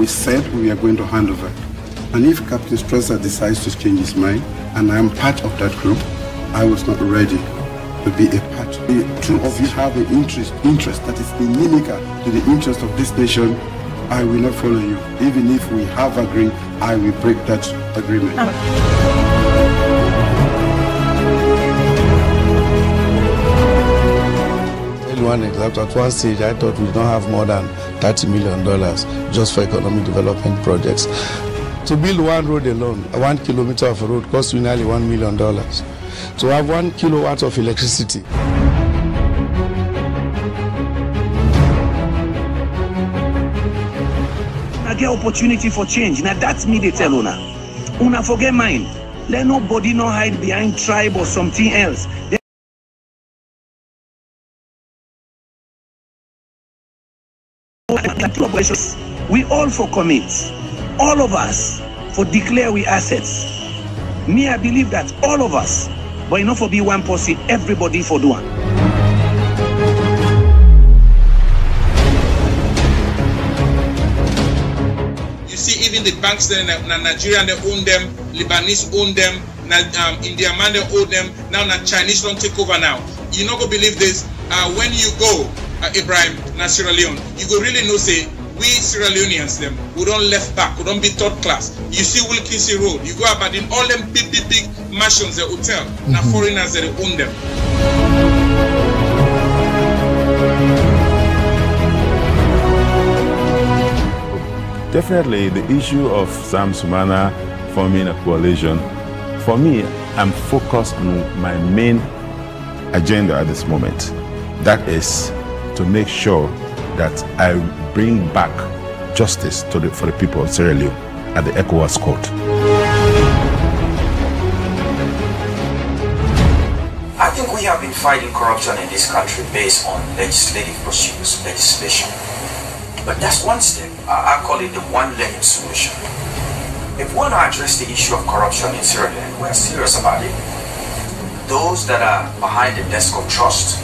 we said we are going to hand over. And if Captain Strasser decides to change his mind, and I am part of that group, I was not ready to be a part. The two of you have an interest that is inimical to the interest of this nation. I will not follow you. Even if we have agreed, I will break that agreement. One example, at one stage I thought we don't have more than $30 million just for economic development projects. To build one road alone, 1 kilometer of a road costs you nearly $1 million. To have 1 kilowatt of electricity. I get opportunity for change. Now that's me they tell Una. Una forget mine. Let nobody no hide behind tribe or something else. We all for commit, all of us for declare we assets. Me, I believe that all of us, but enough for be one person, everybody for do one. You see, even the banks there in Nigeria, they own them, Lebanese own them, Indian man they own them, now Chinese don't take over now. You not gonna believe this. When you go, Ibrahim, Sierra Leone, you go really know say we Sierra Leoneans them, we don't left back, we don't be third class. You see Wilkinson Road, you go about in all them big mansions, the hotel, now foreigners that own them. Definitely the issue of Sam Sumana forming a coalition, for me, I'm focused on my main agenda at this moment. That is to make sure that I bring back justice for the people of Sierra Leone at the ECOWAS court. I think we have been fighting corruption in this country based on legislative pursuits, legislation. But that's one step. I call it the one-legged solution. If we want to address the issue of corruption in Sierra Leone, we're serious about it. Those that are behind the desk of trust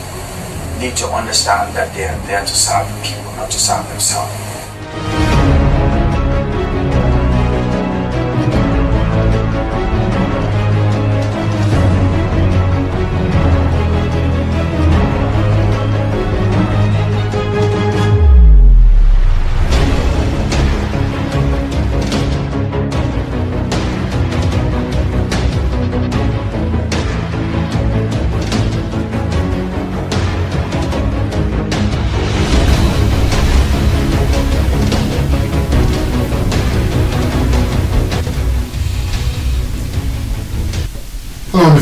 need to understand that they are there to serve the people, not to serve themselves.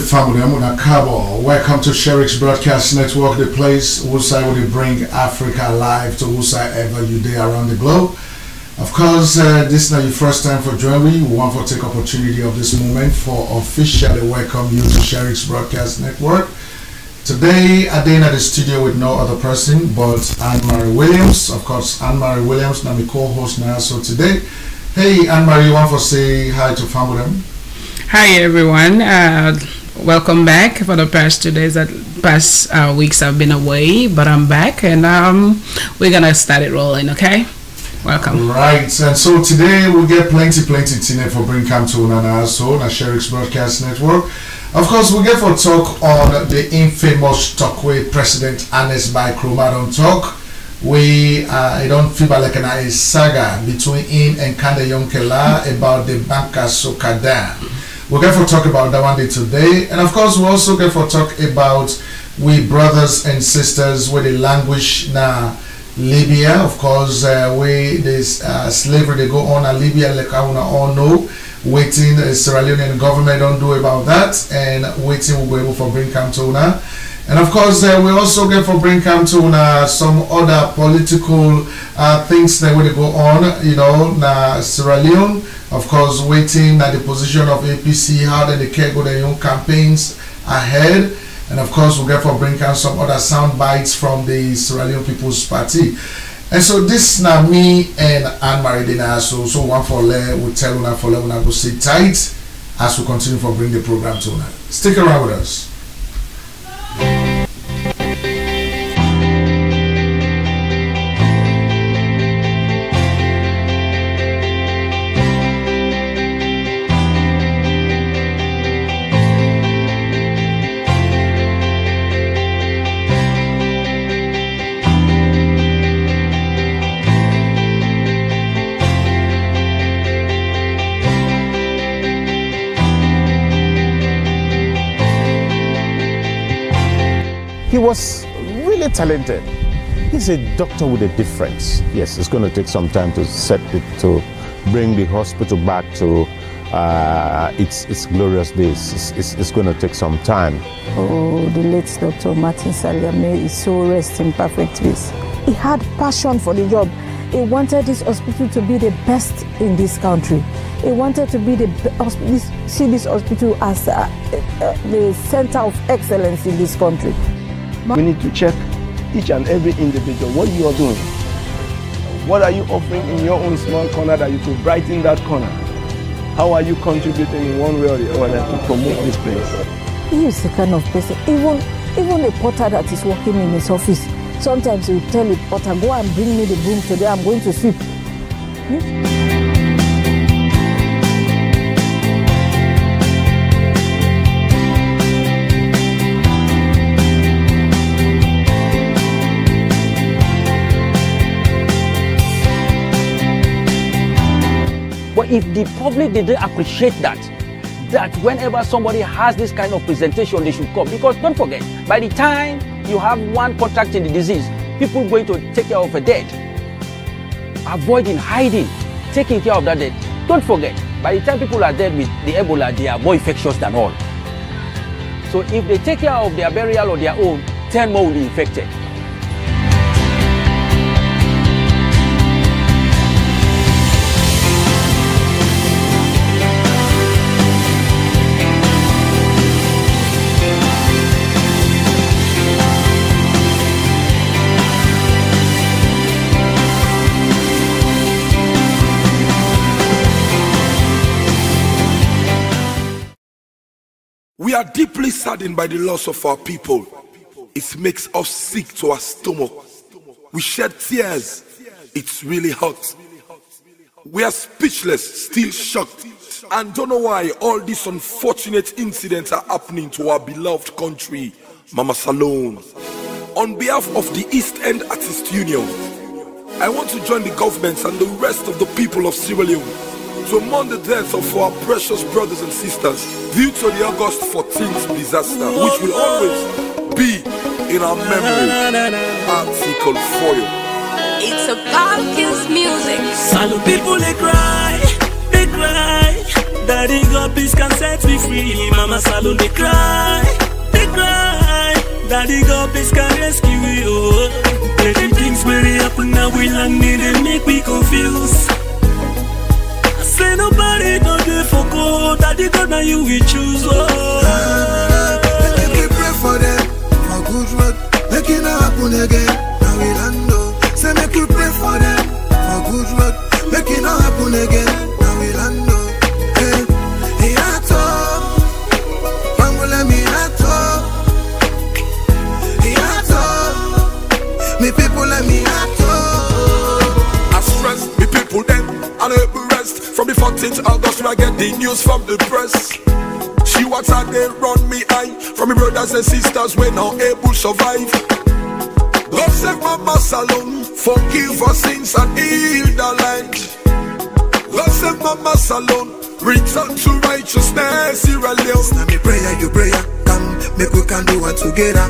Family, I'm Una Cabo. Welcome to Sherrick's Broadcast Network, the place where we bring Africa live to whosoever you there around the globe. Of course, this is not your first time for joining. We want to take opportunity of this moment for officially welcome you to Sherrick's Broadcast Network. Today, I did at the studio with no other person but AnnMarie Williams. Of course, AnnMarie Williams, now my co-host now. So today, hey AnnMarie, you want to say hi to family? Hi everyone. Welcome back. For the past 2 days, past weeks I've been away, but I'm back and we're gonna start it rolling. Okay, welcome. Right, and so today we'll get plenty tine for bring come to Nana so na Sherrick's Broadcast Network. Of course, we'll get for talk on the infamous talk with President Ernest Bai Koroma don't talk. We I don't feel like a saga between him and Kande Yonkela about the Banka Soka Dam. We'll get for talk about that one day today, and of course we'll also get for talk about we brothers and sisters with the language na Libya. Of course, we this slavery they go on in Libya, like I wanna all know. Waiting the Sierra Leonean government don't do about that, and waiting we'll be able for bring come to una. And of course, we also get for bring come to una some other political things that will go on, you know, na Sierra Leone. Of course, waiting at the position of APC, how they can go their own campaigns ahead. And of course, we'll get for bring out some other sound bites from the Sierra Leone People's Party. And so this now me and AnnMarie Dina, so one for le will tell una for le una go sit tight as we continue for bring the program to una. Stick around with us. He was really talented. He's a doctor with a difference. Yes, it's going to take some time to to bring the hospital back to its glorious days. It's going to take some time. Oh, the late Dr. Martin Salame is so rest in perfect peace. He had passion for the job. He wanted this hospital to be the best in this country. He wanted to be see this hospital as the center of excellence in this country. We need to check each and every individual what you are doing. What are you offering in your own small corner that you could brighten that corner? How are you contributing in one way or the other to promote this place? He is the kind of person, even a porter that is working in his office, sometimes he will tell the porter, go and bring me the broom today, I'm going to sweep. But if the public didn't appreciate that whenever somebody has this kind of presentation, they should come. Because don't forget, by the time you have one contracting the disease, people are going to take care of a dead. Avoiding, hiding, taking care of that dead. Don't forget, by the time people are dead with the Ebola, they are more infectious than all. So if they take care of their burial or their own, 10 more will be infected. We are deeply saddened by the loss of our people. It makes us sick to our stomach. We shed tears. It's really hot. We are speechless, still shocked, and don't know why all these unfortunate incidents are happening to our beloved country, Mama Salone. On behalf of the East End Artists Union, I want to join the government and the rest of the people of Sierra Leone to mourn the death of our precious brothers and sisters due to the August 14th disaster, which will always be in our memory. Article 4. It's about his music. Salute people, they cry, Daddy God, please can set me free. Mama Salute, they cry, Daddy God, please can rescue you. Many things really happen now, we land me, they make me confused. Say nobody don't do for God, Daddy God, now you will choose. Make me pray for them, for good road, make it not happen again. Now we land up. Say make you pray for them, for good road, make it not happen again. Now we land up. Hey, ato, Mangula mi ato, hey ato, me people let me ato. I stress me people then, and every rest. From the 14th August, I get the news from the press. She what I they run me eye. From my brothers and sisters, we now able to survive. God save Mama Salone, forgive our sins and heal the land. God save Mama Salone, return to righteousness, Sierra Leone. Now me prayer, you prayer, come, make we can do it together.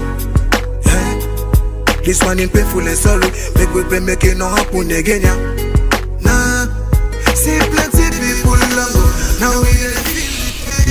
This one in painful and sorry, make we pray, make it not happen again, yeah. Nah, see plenty people love, now we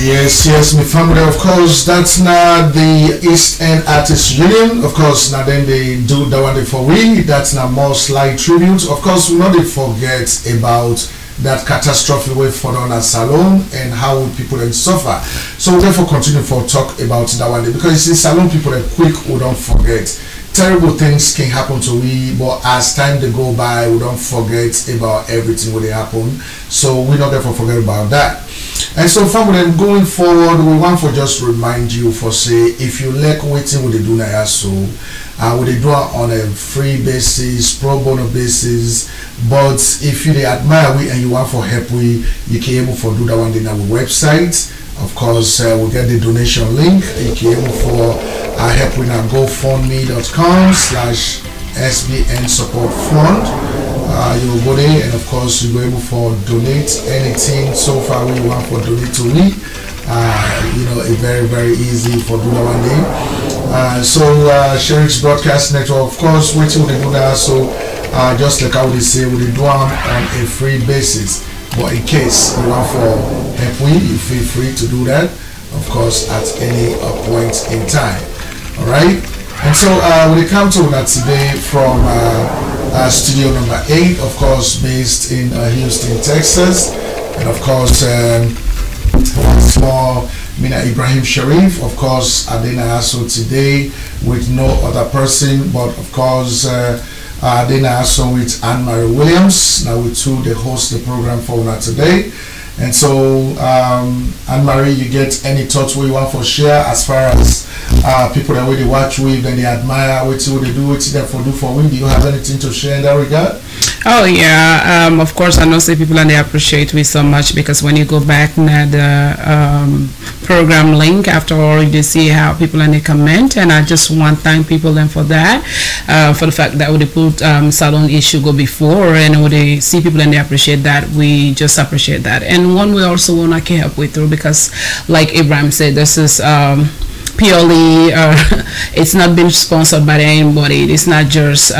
Yes, my family, of course, that's now the East End Artists Union. Of course, now then they do that one for we. That's now more slight tribute. Of course, we not forget about that catastrophe way for on a salon and how people then suffer. So we'll therefore continue for talk about that one day, because you see, salon people are quick, we don't forget. Terrible things can happen to we, but as time they go by, we don't forget about everything when they happen. So we not therefore forget about that. And so family, going forward, we want to just remind you for say, if you like waiting with the do now, so we they do it on a free basis, pro bono basis. But if you admire we and you want for help we, you can able for do that one in our website. Of course, we'll get the donation link. You can able for help with our GoFundMe.com/SBN support fund. You will go there, and of course you will be able for donate anything so far we want for donate to me. You know, it's very easy for do that one day. Sheriff's Broadcast Network, of course, waiting with the Buddha, so just like how they say, we do on a free basis. But in case you want for help, you feel free to do that, of course, at any point in time. Alright? And so we come to that today from studio number 8, of course, based in Houston, Texas. And of course, once more, Ibrahim Sheriff, of course, Adena Aso today with no other person, but of course, Adena Aso with AnnMarie Williams. Now we two, they host the program for that today. And so, AnnMarie, you get any thoughts where you want for share as far as people that they watch with and they admire what they do, what they do for we? Do you have anything to share in that regard? Oh yeah, of course I know say people and they appreciate me so much, because when you go back now the program link after all, you see how people and they comment, and I just want to thank people then for that, for the fact that we put salon issue go before, and when they see people and they appreciate that, we just appreciate that. And one we also want to help with through, because like Ibrahim said, this is purely it's not been sponsored by anybody. It's not just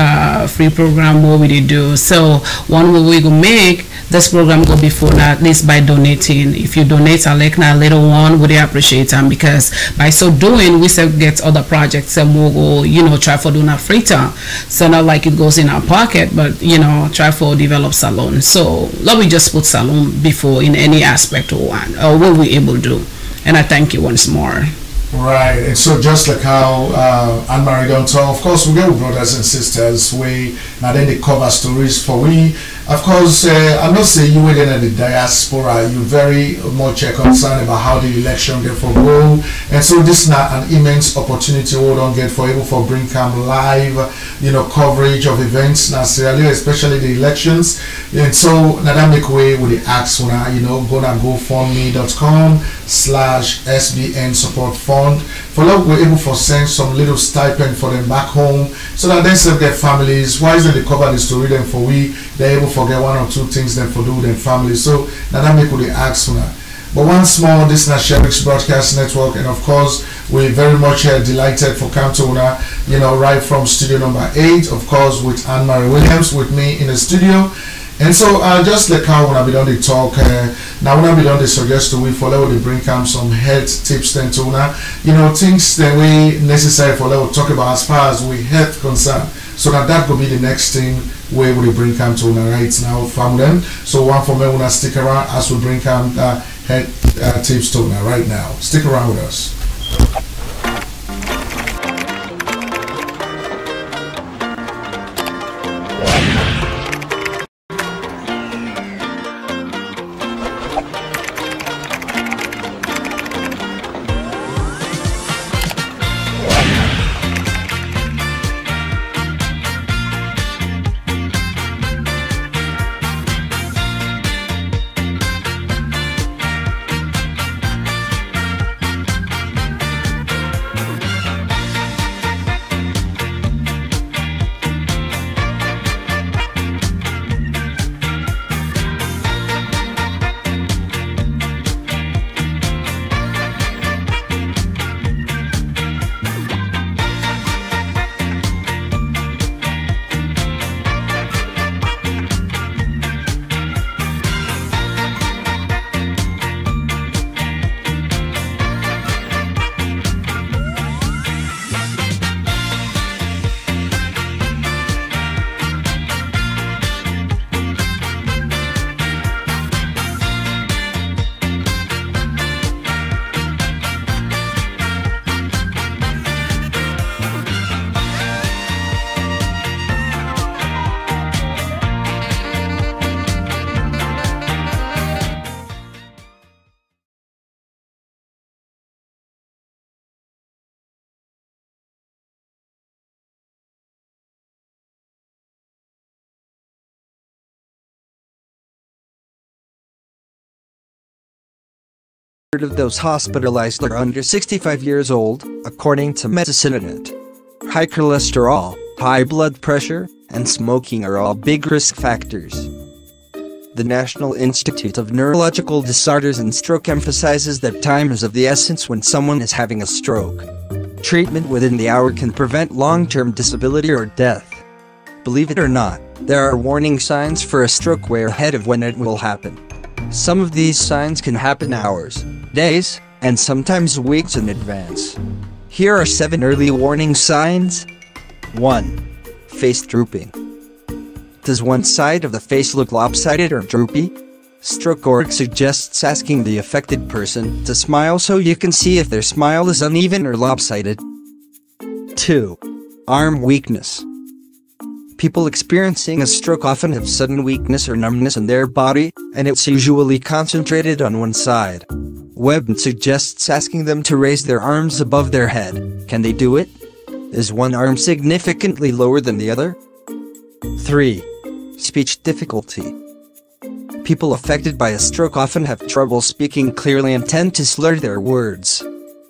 free program what we do. So one way we go make this program go before that, at least by donating. If you donate a little one, we appreciate them, because by so doing we still get other projects and we'll go, you know, try for doing a free time. So not like it goes in our pocket, but you know, try for develop salon. So let me just put salon before in any aspect or one or what we able to do. And I thank you once more. Right, and so just like how AnnMarie don't talk, of course we get with brothers and sisters now then they cover stories for we. Of course, I'm not saying you within the diaspora, you very much concerned about how the election therefore go, and so this is not an immense opportunity we don't get for able for bring live, you know, coverage of events now Sierra Leone, especially the elections. And so now that make way with the ask when you know, gonna GoFundMe.com/SBN support fund. For that we're able to send some little stipend for them back home, so that they serve their families. Why is it they cover the story then for we? They're able to forget one or two things then for do their families. So now that make what they ask for now. But once more, this is Sheriff's Broadcast Network, and of course we're very much delighted for come to you know, right from studio number 8, of course, with AnnMarie Williams with me in the studio. And so just like how when I be done the talk, now when I be done the suggest to we follow they bring some health tips then to you know, things that we necessary for level talk about as far as we health concerned. So that could be the next thing where we bring to right now from them. So one for me when stick around as we bring health tips to right now. Stick around with us. Of those hospitalized are under 65 years old, according to Medicine.net. High cholesterol, high blood pressure, and smoking are all big risk factors. The National Institute of Neurological Disorders and Stroke emphasizes that time is of the essence when someone is having a stroke. Treatment within the hour can prevent long-term disability or death. Believe it or not, there are warning signs for a stroke way ahead of when it will happen. Some of these signs can happen hours, days, and sometimes weeks in advance. Here are 7 early warning signs. 1. Face drooping. Does one side of the face look lopsided or droopy? Stroke org suggests asking the affected person to smile so you can see if their smile is uneven or lopsided. 2. Arm weakness. People experiencing a stroke often have sudden weakness or numbness in their body, and it's usually concentrated on one side. Webb suggests asking them to raise their arms above their head. Can they do it? Is one arm significantly lower than the other? 3. Speech difficulty. People affected by a stroke often have trouble speaking clearly and tend to slur their words.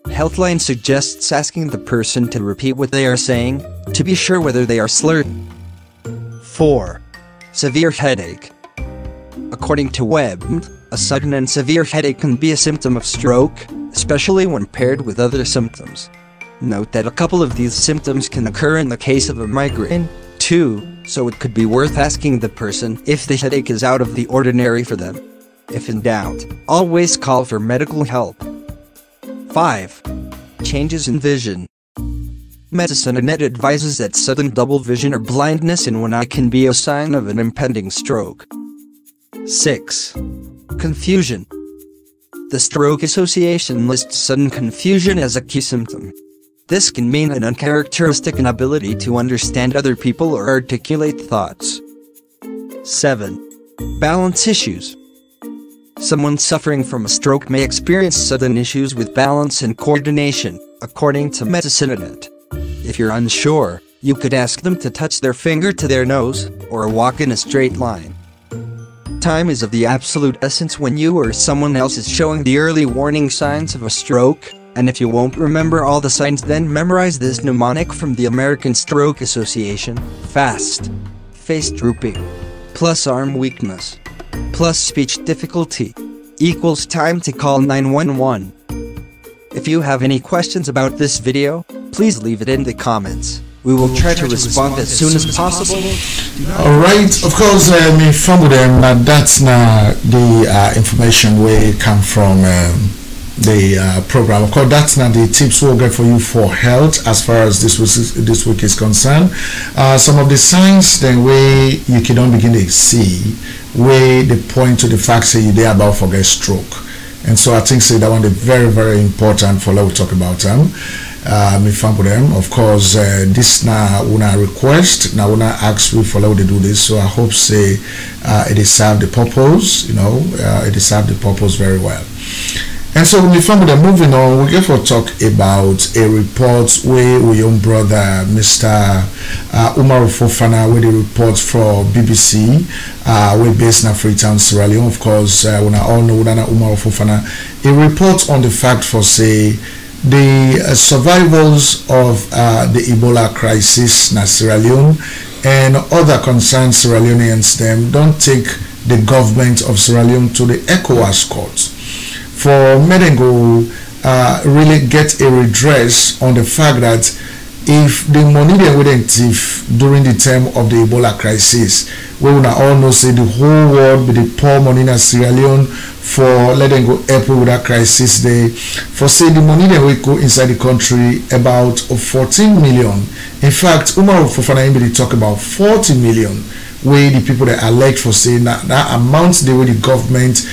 Healthline suggests asking the person to repeat what they are saying, to be sure whether they are slurring. 4. Severe headache. According to Webb, a sudden and severe headache can be a symptom of stroke, especially when paired with other symptoms. Note that a couple of these symptoms can occur in the case of a migraine, too, so it could be worth asking the person if the headache is out of the ordinary for them. If in doubt, always call for medical help. 5. Changes in vision. Medicine.net advises that sudden double vision or blindness in one eye can be a sign of an impending stroke. 6. Confusion. The Stroke Association lists sudden confusion as a key symptom. This can mean an uncharacteristic inability to understand other people or articulate thoughts. 7. Balance issues. Someone suffering from a stroke may experience sudden issues with balance and coordination, according to Medicine.net. If you're unsure, you could ask them to touch their finger to their nose, or walk in a straight line. Time is of the absolute essence when you or someone else is showing the early warning signs of a stroke, and if you won't remember all the signs, then memorize this mnemonic from the American Stroke Association: FAST, face drooping, plus arm weakness, plus speech difficulty, equals time to call 911. If you have any questions about this video, please leave it in the comments. We will try to respond as soon as possible. Alright, of course, me from them, that's not the information we come from the program. Of course, that's not the tips we'll get for you for health as far as this week is concerned. Some of the signs then way you can begin to see where they point to the fact that you're about to get stroke. And so I think that one is very, very important for what we talk about them. Me for them. Of course, this now una request, now una ask we for how they do this. So I hope say it is serve the purpose, you know, it is serve the purpose very well. And so me from them, moving on, we get to talk about a report where we young brother Mr. Umar Fofana, where the report for BBC, we're based in Freetown, Sierra Leone. Of course, we all know that Umar Fofana, a report on the fact for say the survivors of the Ebola crisis in Sierra Leone and other concerned Sierra Leoneans them don't take the government of Sierra Leone to the ECOWAS court for Medengo really get a redress on the fact that if the money they wouldn't thief during the time of the Ebola crisis, we will all know say the whole world with the poor money in Sierra Leone for letting go help with that crisis. They for say the money that we go inside the country about 14 million. In fact, Umar Fofana they talk about 40 million. Where the people that are elect for saying that amount they will the government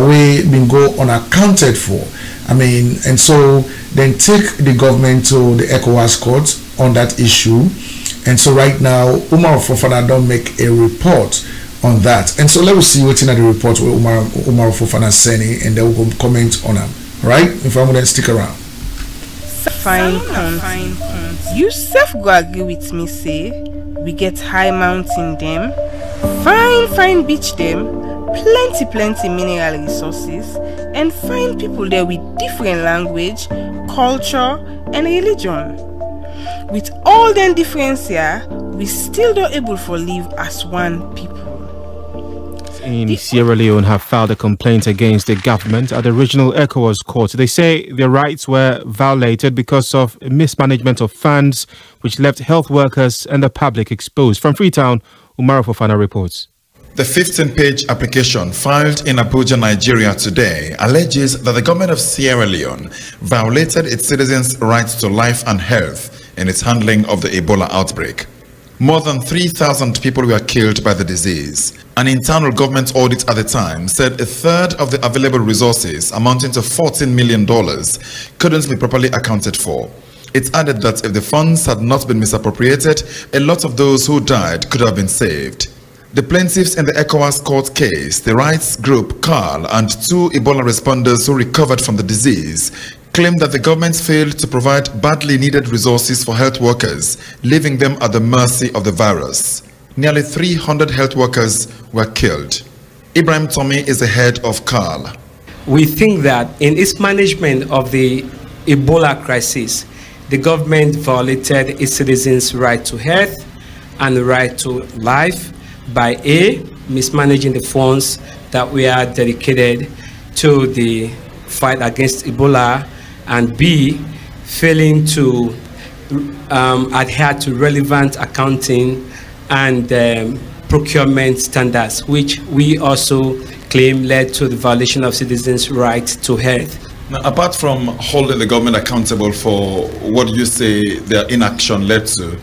we been go unaccounted for. I mean, and so then take the government to the ECOWAS court on that issue. And so right now Umar Fofana don't make a report on that. And so let us see what's in the report where Umar Fofana sending, and they will comment on them. Right? If I'm gonna stick around. Fine. You self go agree with me, say we get high mountain them, fine beach them, plenty mineral resources, and fine people there with different language, culture, and religion. With all them difference here, we still don't able to live as one people. in Sierra Leone have filed a complaint against the government at the regional ECOWAS court. They say their rights were violated because of mismanagement of funds, which left health workers and the public exposed. From Freetown, Umaro Fofana reports. The 15-page application filed in Abuja, Nigeria today alleges that the government of Sierra Leone violated its citizens' rights to life and health in its handling of the Ebola outbreak. More than 3,000 people were killed by the disease. An internal government audit at the time said a third of the available resources, amounting to $14 million, couldn't be properly accounted for. It added that if the funds had not been misappropriated, a lot of those who died could have been saved. The plaintiffs in the ECOWAS court case, the rights group CARL and 2 Ebola responders who recovered from the disease, claimed that the government failed to provide badly needed resources for health workers, leaving them at the mercy of the virus. Nearly 300 health workers were killed. Ibrahim Tommy is the head of CARL. We think that in its management of the Ebola crisis, the government violated its citizens' right to health and the right to life by A, mismanaging the funds that we are dedicated to the fight against Ebola, and B, failing to adhere to relevant accounting and procurement standards, which we also claim led to the violation of citizens' right to health. Now, apart from holding the government accountable for what you say their inaction led to,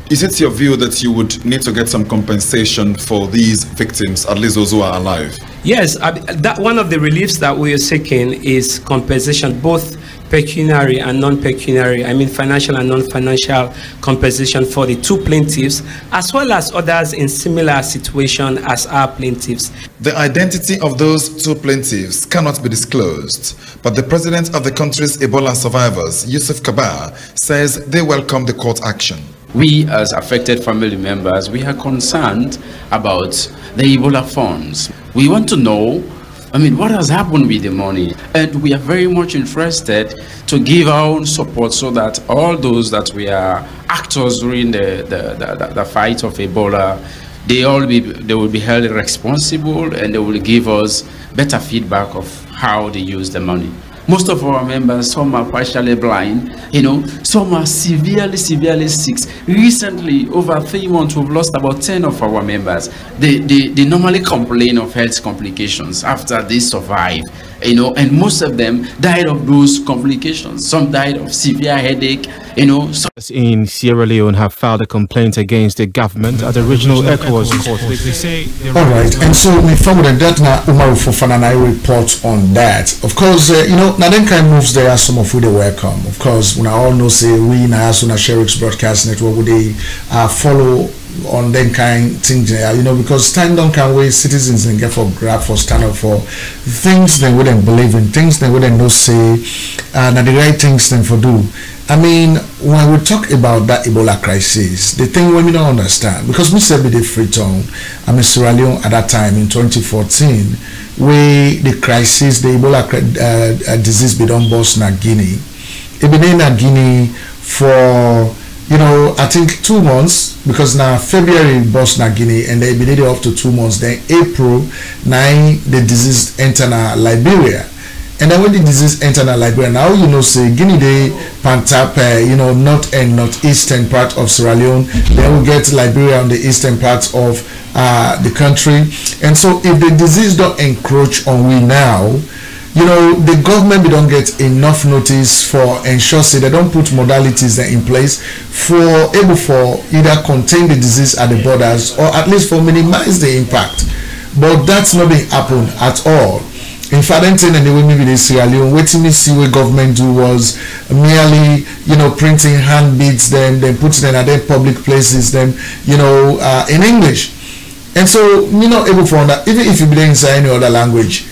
is it your view that you would need to get some compensation for these victims, at least those who are alive? Yes, that one of the reliefs that we are seeking is compensation, both pecuniary and non-pecuniary, I mean financial and non-financial compensation for the 2 plaintiffs, as well as others in similar situation as our plaintiffs. The identity of those 2 plaintiffs cannot be disclosed, but the president of the country's Ebola survivors, Yusuf Kabar, says they welcome the court action. We as affected family members, we are concerned about the Ebola funds. We want to know, what has happened with the money? And we are very much interested to give our own support so that all those that we are actors during the fight of Ebola, they will be held responsible, and they will give us better feedback of how they use the money. Most of our members, some are partially blind, some are severely sick. Recently, over 3 months, we've lost about 10 of our members. They normally complain of health complications after they survive, and most of them died of those complications. Some died of severe headache, In Sierra Leone have filed a complaint against the government at the regional ECOWAS court. They say alright, and so we forward that now Umaru Fofana and I report on that. Of course, now then kind of moves there are some of who they welcome. Of course, we all know say we now as soon Sheriff's Broadcast Network would they follow on them kind things because time don't can wait citizens and get for grab for stand up for things they wouldn't believe in, things they wouldn't know say and the right things then for do. When we talk about that Ebola crisis, the thing we don't understand, because we said we did Freetown, Sierra Leone at that time in 2014, where the crisis, the Ebola disease be done burst in Guinea. It been in Guinea for I think 2 months, because now February burst in Guinea and they been there up to 2 months. Then April 9 the disease enter Liberia. And then when the disease enter Liberia, now say Guinea they Pantap, north and northeastern part of Sierra Leone. Then we get Liberia on the eastern part of the country. And so if the disease don't encroach on we now, the government don't get enough notice for ensure say they don't put modalities in place for able for either contain the disease at the borders or at least for minimize the impact. But that's not being happened at all. In fact, and the way maybe the Sierra Leone, waiting to see what government do was merely, printing handbills, then put them at their public places, then, in English. And so, able for that, even if you be inside any other language,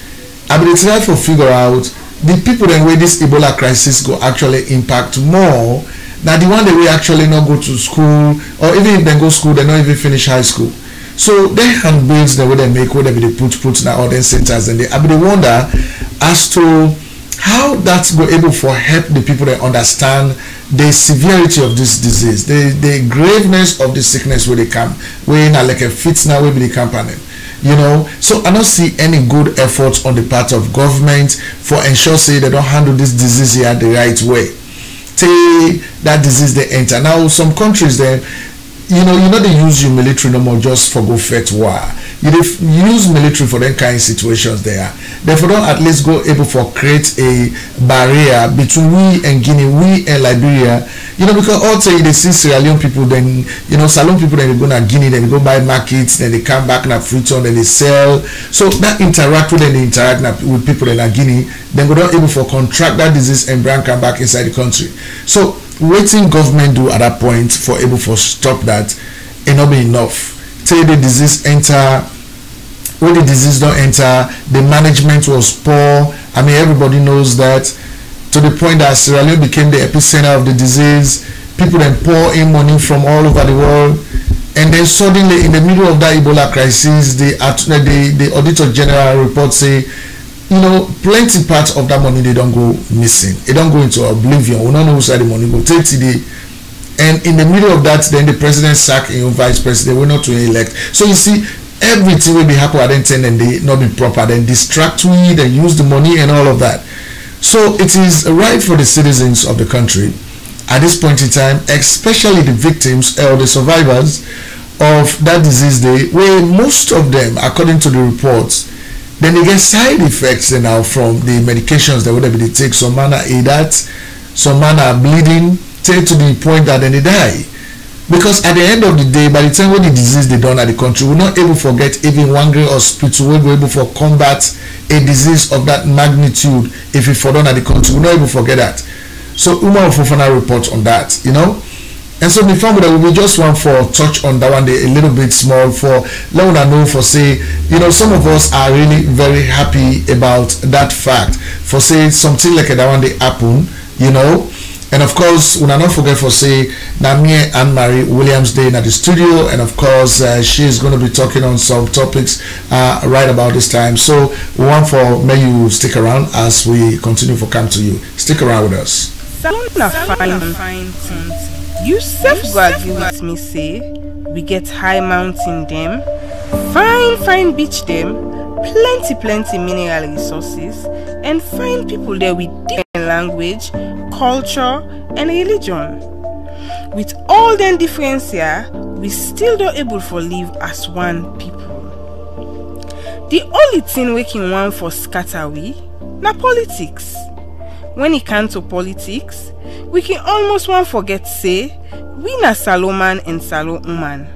I will try to figure out the people then where this Ebola crisis go actually impact more than the one that we actually not go to school, or even if they go to school, they not even finish high school. So they handbills the way they make, whatever they put now all their centers, and they wonder as to how that's go able for help the people that understand the severity of this disease, the graveness of the sickness where they come, where in like a fits now where they company. you know. So I don't see any good efforts on the part of government for ensure say they don't handle this disease here the right way. Say that disease they enter. Now some countries there, you know they use your military no more just for go fight war. You use military for them kind of situations there. Therefore, don't at least go able for create a barrier between we and Guinea, we and Liberia. You know, because also they see Sierra Leone people, then you know Salone people, then they go to Guinea, then they go buy markets, then they come back na Freetown, then they sell. So that interact with them, they interact with people in Guinea, then go down able for contract that disease and brand come back inside the country. So waiting government do at that point for able for stop that, it not be enough. Till the disease enter, when the disease don't enter, the management was poor. I mean, everybody knows that, to the point that Sierra Leone became the epicenter of the disease. People then pour in money from all over the world, and then suddenly in the middle of that Ebola crisis, the Auditor General report say, you know, plenty parts of that money they don't go missing. It don't go into oblivion. We don't know who side the money go. Take today. And in the middle of that, then the president sack in vice president. We're not to elect. So you see, everything will be happy at then and they not be proper. Then distract we, then use the money and all of that. So it is right for the citizens of the country at this point in time, especially the victims or the survivors of that disease day, where most of them, according to the reports, then they get side effects now from the medications that whatever they take. Some man are that, some man are bleeding, till to the point that then they die. Because at the end of the day, by the time when the disease they done at the country, we're not able to forget even one great hospital where we're able to combat a disease of that magnitude. If we for done at the country, we're not able to forget that. So Umar Fofana report on that, you know. And so the family that we just want for touch on that one day a little bit small for let us know for say, you know, some of us are really very happy about that fact. For say something like that one day happen, you know. And of course, we will not forget for say AnnMarie AnnMarie Williams Day at the studio, and of course she is going to be talking on some topics right about this time. So we want for may you stick around as we continue for come to you. Stick around with us. You self go agree with me say we get high mountain them, fine beach them, plenty mineral resources, and fine people there with different language, culture and religion. With all them difference here, we still don't able for live as one people. The only thing we can want for scatter we na politics. When it comes to politics, we can almost want forget say we na Saloman and Salo woman.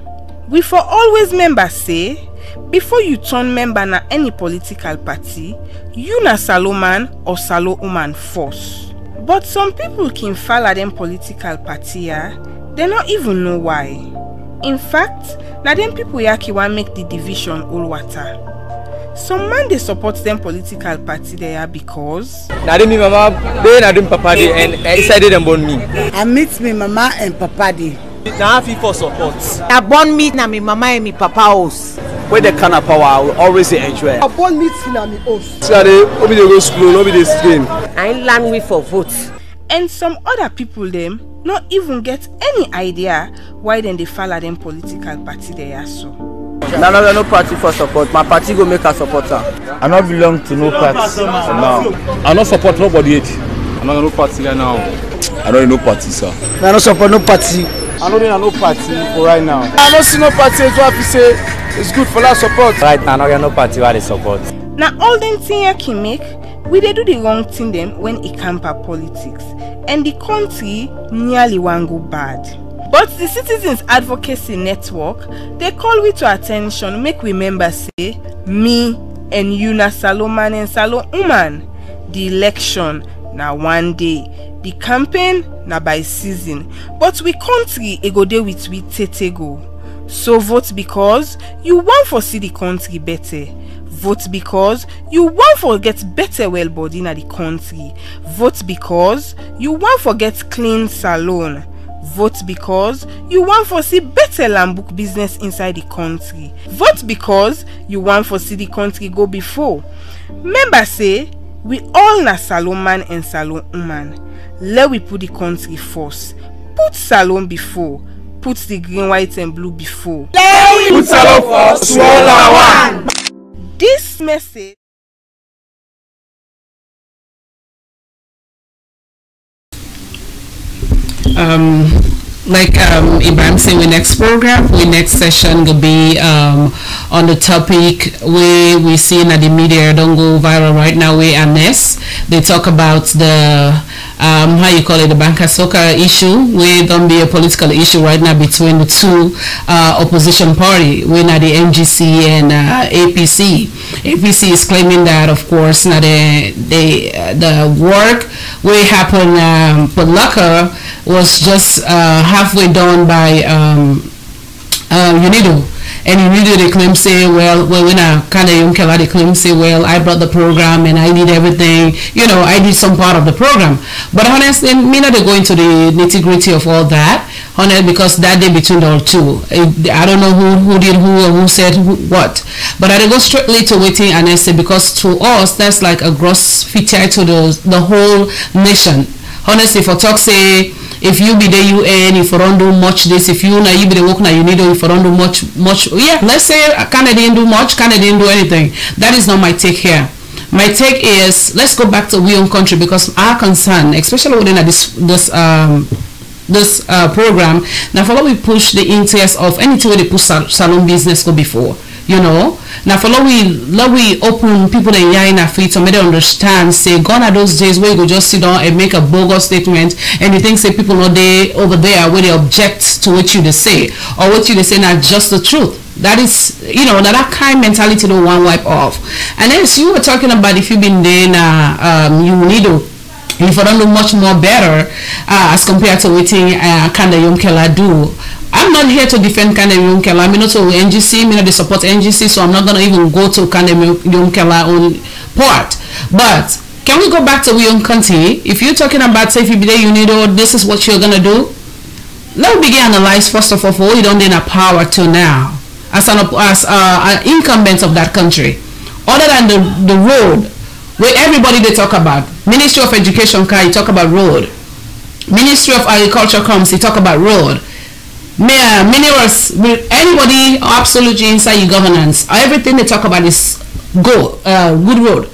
We for always member say before you turn member na any political party, you na Saloman or Salo woman first. But some people can follow them political party here, they not even know why. In fact, na them people here ki want make the division all water. Some man they support them political party there because na dem mama they na dem papa dey and decided them born me. I meet me mama and papa dey. Na happy for support. I born meet na me mama and me papa house. Where the kind of power I will always enjoy. I born meet na me house. See they obi dey go school, obi dey train. I learn we for vote. And some other people them not even get any idea why then they follow them political party there so. No party for support. My party go make a supporter. I not belong to no party now. I not support nobody yet. I not no party right now. I don't no party, sir. I don't support no party. I don't no party for right now. I don't see no party. So I say it's good for that support. Right now, I no party where they support. Now all them thing you can make, we they do the wrong thing them when it comes to politics, and the country nearly one go bad. But the Citizens Advocacy Network, they call we to attention, make we remember say, me and you na Saloman and Salo woman. The election na one day, the campaign na by season. But we country e go dey with we tete go. So vote because you want for see the country better. Vote because you want for get better well body na the country. Vote because you want for get clean salon. Vote because you want for see better land book business inside the country. Vote because you want for see the country go before. Member say we all na Saloman and Salo woman. Let we put the country first. Put Salon before. Put the green, white and blue before. Let we put Salon first. Swallow one. This message like Ibrahim said, we next program, we next session will be on the topic where we see that the media don't go viral right now. We UNIDO, they talk about the how you call it, the banker soccer issue. We don't be a political issue right now between the two opposition party. We're not the NGC and APC. APC is claiming that, of course, now the work will happen for Lucker was just halfway done by UNIDO. And UNIDO, they claim, say, well, when I kind of young Kela, they claim, say, well, I brought the program and I did everything, you know, I did some part of the program. But honestly, me not go into the nitty-gritty of all that, honestly, because that day between the two, I don't know who did who or who said what. But I go straightly to waiting and I say, because to us, that's like a gross feature to the whole nation. Honestly, for talk, say, if you be the UN, if you don't do much this, if you be the work now you need to, if you don't do much, yeah, let's say Canada didn't do much, Canada didn't do anything. That is not my take here. My take is, let's go back to we own country, because our concern, especially within this program, now for what we push the interest of anything where they push salon business go before. You know, now for we open people in in our feet so they understand, say gone are those days where you go just sit down and make a bogus statement and you think say people know they over there where they object to what you they say or what you they say not just the truth. That is, you know, that kind of mentality no one wipe off. And then you were talking about if you've been there UNIDO, if you don't do much more better as compared to what Kanda Yonkela do. I'm not here to defend Kanda Yonkela. I'm not to NGC, I'm not to support NGC, so I'm not going to even go to Kanda Yonkela on part. But can we go back to we own country? If you're talking about, say, if you be there, UNIDO, this is what you're going to do. Let me begin analyze first of all what you don't need a power to now as an incumbent of that country. Other than the road, where everybody they talk about. Ministry of Education, you talk about road. Ministry of Agriculture comes, you talk about road. Minerals, anybody absolutely inside your governance, everything they talk about is good road.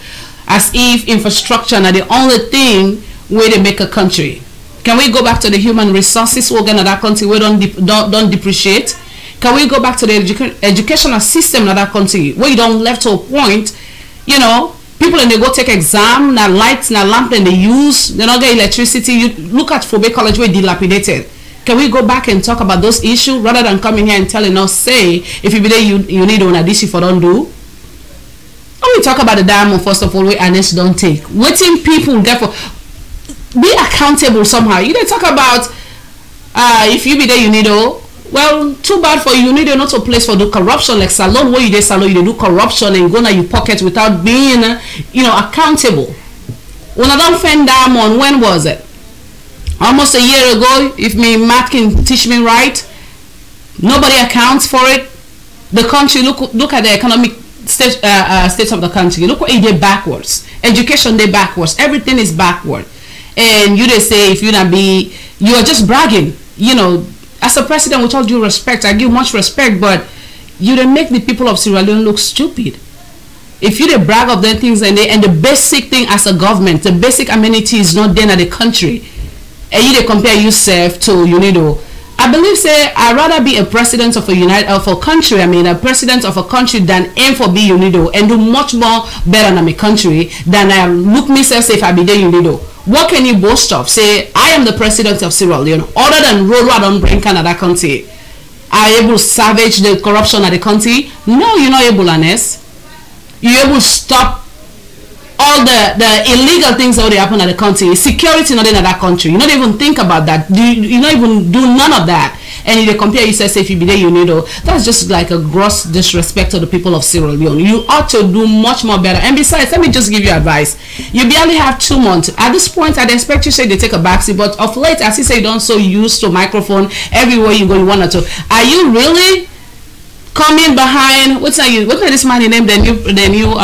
As if infrastructure are the only thing where they make a country. Can we go back to the human resources organ of that country where don't depreciate? Can we go back to the educational system of that country where you don't left to a point, you know, people and they go take exam, na lights, na lamp and they use, they don't get electricity. You look at Fobe College where dilapidated. Can we go back and talk about those issues rather than coming here and telling us, say, if you be there, you need on a this if you don't do? When we talk about the diamond, first of all, we honest don't take. Waiting people get for be accountable somehow. You don't talk about if you be there, UNIDO. Well, too bad for UNIDO not a place for the corruption like salon where you do salon, you do corruption and go in your pocket without being, you know, accountable. When I don't find diamond, when was it? Almost a year ago, if me math can teach me right. Nobody accounts for it. The country, look at the economic state of the country. Look what it did backwards. Education they backwards. Everything is backward. And you they say if you not be, you are just bragging. You know, as a president, with all due respect, I give much respect, but you they make the people of Sierra Leone look stupid. If you they brag of them things and the basic thing as a government, the basic amenity is not there in the country. And you they compare yourself to UNIDO. I believe say I'd rather be a president of a country, a president of a country than aim for be UNIDO and do much more better than my country than I look myself say if I be the UNIDO. What can you boast of? Say I am the president of Sierra Leone. Other than road I don't bring Canada country. Are you able to salvage the corruption of the country? No, you're not able, Ernest. You're able to stop all the illegal things that happen in the country. Security not in that country. You not even think about that. You not even do none of that. And if you compare yourself, say if you be there, UNIDO, that's just like a gross disrespect to the people of Sierra Leone. You ought to do much more better. And besides, let me just give you advice. You barely have 2 months. At this point, I'd expect you say they take a backseat, but of late, as you say, you don't so used to microphone everywhere you go, you want to. Are you really coming behind? What's this man named the new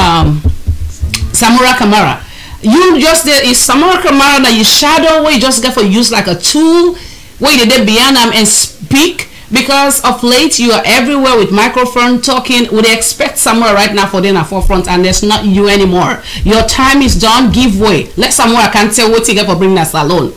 Samura Kamara? You just there is Samura Kamara that you shadow where you just get for use like a tool where you did beyond them and speak Because of late, you are everywhere with microphone talking. Would they expect somewhere right now for them at forefront, and there's not you anymore? Your time is done. Give way. Let somewhere I can tell what you get for bringing us alone.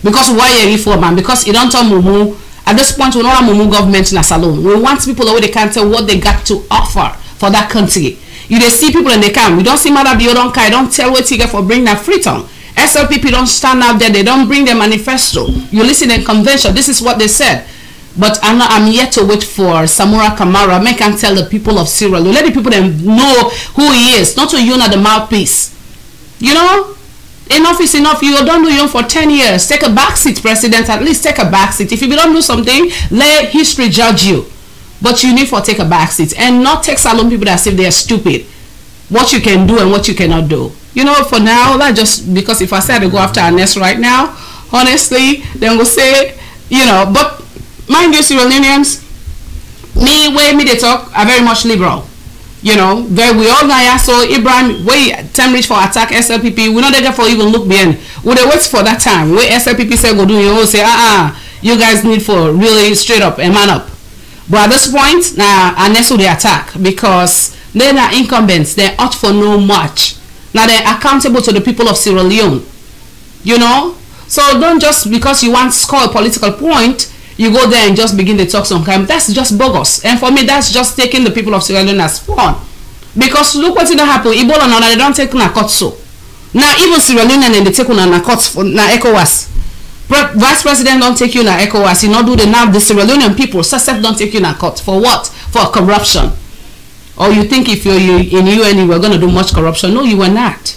Because why are you for, man? Because you don't tell Mumu. At this point, we don't have Mumu government in a salon. We want people where they can tell what they got to offer for that country. You they see people and they come. We don't see Mother Bio don't care. Don't tell what you get for bringing that freedom. SLPP don't stand out there. They don't bring their manifesto. You listen in convention. This is what they said. But I'm yet to wait for Samura Kamara. Make and tell the people of Sierra Leone. Let the people them know who he is. Not to you, not the mouthpiece. You know? Enough is enough. You don't do for 10 years. Take a back seat, President. At least take a back seat. If you don't do something, let history judge you. But you need to take a back seat. And not take Salon people that say they are stupid. What you can do and what you cannot do. You know, for now, that just because if I say to go after Ernest right now, honestly, then we'll say, you know, but mind you, Sierra Leoneans, me they talk are very much liberal. You know, we all know. So Ibrahim, time reach for attack SLPP. We not there for even look behind. We they wait for that time. Where SLPP say go do, you all say, you guys need for really straight up and man up. But at this point, now Ernest will they attack because they're not incumbents. They ought for no much. Now they're accountable to the people of Sierra Leone. You know, so don't just because you want to score a political point. You go there and just begin to talk some kind. That's just bogus. And for me, that's just taking the people of Sierra Leone as fun. Because look what did happen. Ebola now they don't take Nakotso. Now even Sierra Leone and they take on Nakotso for na ECOWAS. Vice President don't take you na ECOWAS. You not do the now the Sierra Leonean people. SSF don't take you na court for what? For corruption. Or you think if you're in UN you were gonna do much corruption? No, you were not.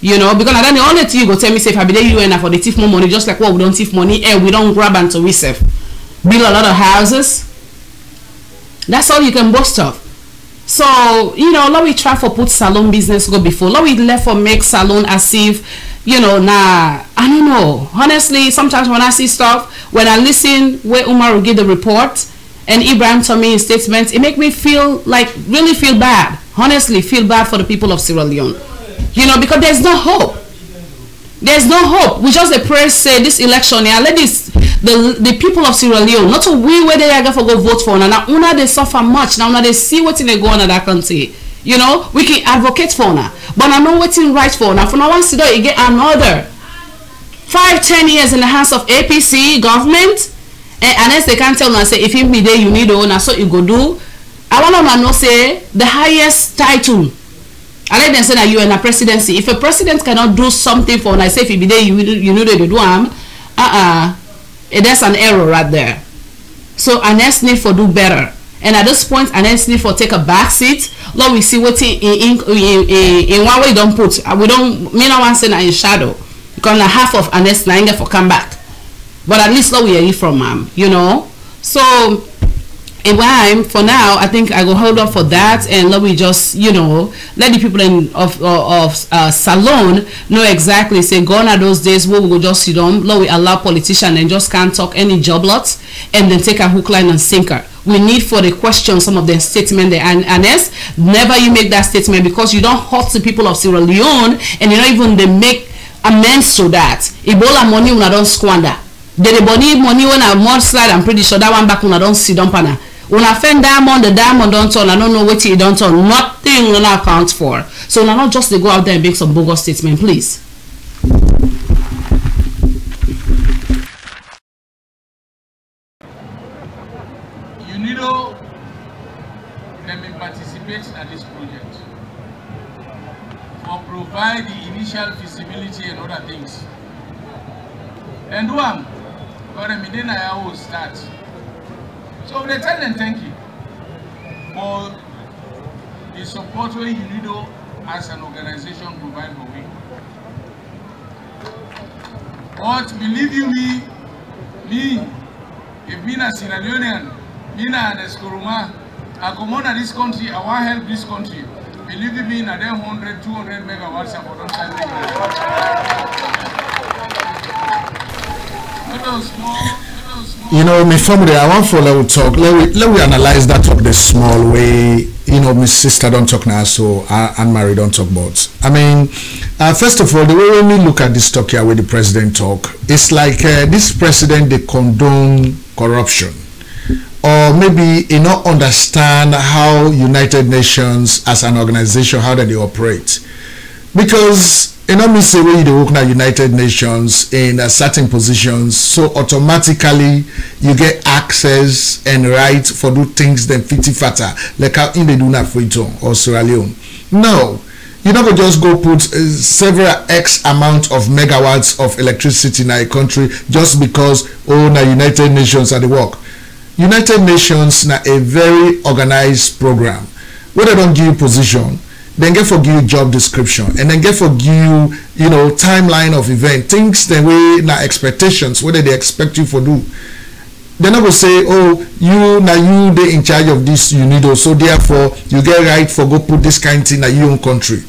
You know, because then the only thing you go tell me say if I be there UN for the thief more money, just like what we don't thief money and we don't grab until we save. Build a lot of houses. That's all you can boast of. So, you know, let we try for put salon business go before. Let we left for make salon as if, you know, I don't know. Honestly, sometimes when I see stuff, when I listen where Umar will give the report and Ibrahim told me his statements, it make me feel like really feel bad. Honestly, feel bad for the people of Sierra Leone. You know, because there's no hope. There's no hope. We just the press say this election, yeah, let this the people of Sierra Leone, not to we where they are going to go vote for now. Una they suffer much. Now they see what they go on in that country. You know, we can advocate for now. But I know what's right for now. For now once you get another 5-10 years in the hands of APC government. And unless they can't tell now say if you be there UNIDO, now so you go do. I want to know say the highest title. I let them say that you are in a presidency. If a president cannot do something for, and I say if he be there, you know they do that's an error right there. So Ernest need for do better. And at this point, Ernest need for take a back seat. Lord, we see what in one way don't put. We don't mean I want to say in shadow because half of Ernest now for come back. But at least Lord we are from you know. So. For now, I think I will hold up for that, and let me just, you know, let the people of Salon know exactly. Say, gone are those days where we will just sit down, let we allow politicians and just can't talk any job lots, and then take a hook, line, and sinker. We need for the question some of the statement there, and Ernest, never you make that statement because you don't hurt the people of Sierra Leone, and you don't even they make amends to that. Ebola money when I don't squander. The money when I more slide, I'm pretty sure that one back when I don't sit down pana. When I find diamond, the diamond don't turn. I don't know what it don't turn. Nothing will not account for. So now not just to go out there and make some bogus statement, please. UNIDO can participate in this project for provide the initial feasibility and other things. And one, but I will start. So they tell them thank you for the support where UNIDO as an organization provide for me. But believe you me, if me na Sierra Leonean, me na Ernest Koroma, I come on this country, I want to help this country. Believe you me, na them 100, 200 megawatts of production. You know, my family, I want for let talk. Let we analyze that talk the small way. You know, my sister don't talk now, so AnnMarie don't talk about. I mean, first of all, the way when we look at this talk here with the president talk, it's like this president they condone corruption. or maybe you not understand how United Nations as an organization, how they operate. Because you know me say when you work na United Nations in certain positions, so automatically you get access and right for do things then fitty fatter, like how in the do na Freetown or Sierra Leone. No, you never just go put several X amount of megawatts of electricity in a country just because na United Nations at the work. United Nations na a very organized program where they don't give you position, then get for give you job description, and then get for give you timeline of event, things the way na expectations, whether they expect you for do. They're not going to say, oh, you they in charge of this UNIDO, so therefore you get right for go put this kind of thing in your own country.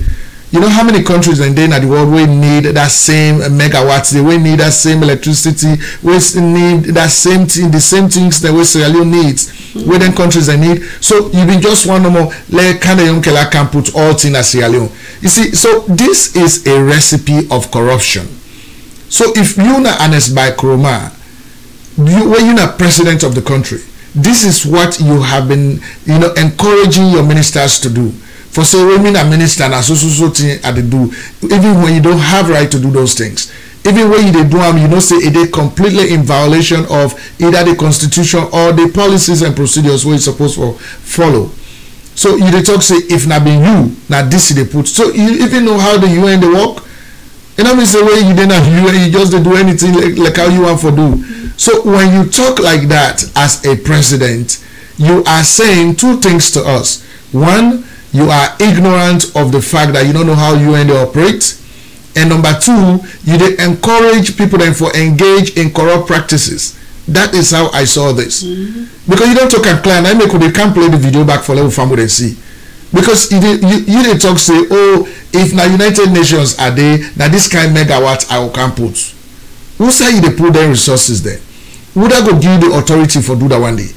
You know how many countries and then at the world we need that same megawatts, they will need that same electricity, we need that same thing, the same things that we Sierra Leone needs, where then countries they need. So you be just one more like can put all things as Sierra Leone. You see, so this is a recipe of corruption. So if you na Ernest Bai Koroma, when you're not president of the country, this is what you have been encouraging your ministers to do. For say women are minister and so thing at the do, even when you don't have right to do those things. Even when you do them, say it is completely in violation of either the constitution or the policies and procedures where you're supposed to follow. So you talk say if not been you, now this is the put. So you even know how the UN they work. You know me say well you didn't have UN, you just do anything like how you want to do. So when you talk like that as a president, you are saying two things to us. One, you are ignorant of the fact that you don't know how UN they operate, and number two, you they encourage people then for engage in corrupt practices. That is how I saw this. Because you don't talk at client, I make they can't play the video back for level family and see. Because you they talk say, oh, if now United Nations are there, now this kind of megawatt I will can put. Who say you they put their resources there? Would I go give you the authority for do that one day?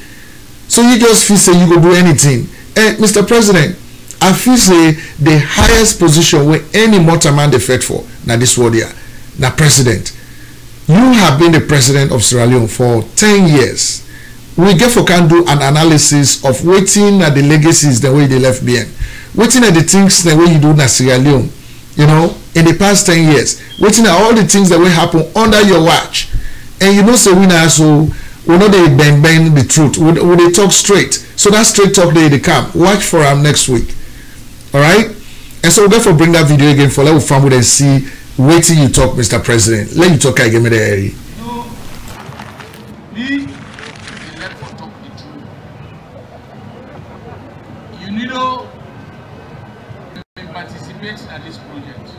So you just feel say you go do anything. Mr. President, I feel say the highest position where any mortal man they fight for now this world here, now president. You have been the president of Sierra Leone for 10 years. We get for can do an analysis of waiting at the legacies the way they left behind. Waiting at the things the way you do in Sierra Leone, in the past 10 years. Waiting at all the things that will happen under your watch. And say we now so we know they bend the truth. We they talk straight. So that straight talk they come. Watch for them next week. Alright? And so we'll therefore bring that video again for let we family and see wait till you talk, Mr. President. Let you talk again me there. UNIDO participates in this project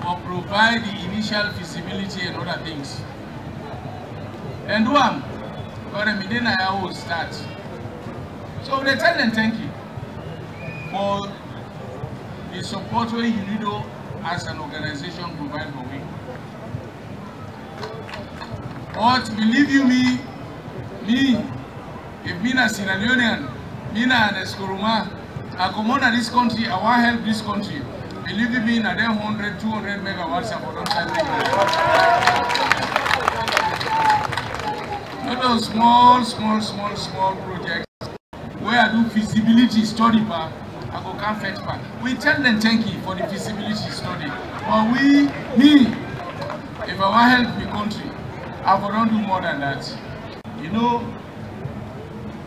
or provide the initial feasibility and other things. And one, then I always start. So they tell them thank you for the support where UNIDO as an organization provide for me. But believe you me, if me na Sierra Leonean, me na Ernest Koroma, I come on this country, I want to help this country. Believe you me, na them 100, 200 megawatts of production. Not those small projects where I do feasibility study back, I go can't fetch back. We tell them thank you for the feasibility study. But if I want to help the country, I don't do more than that.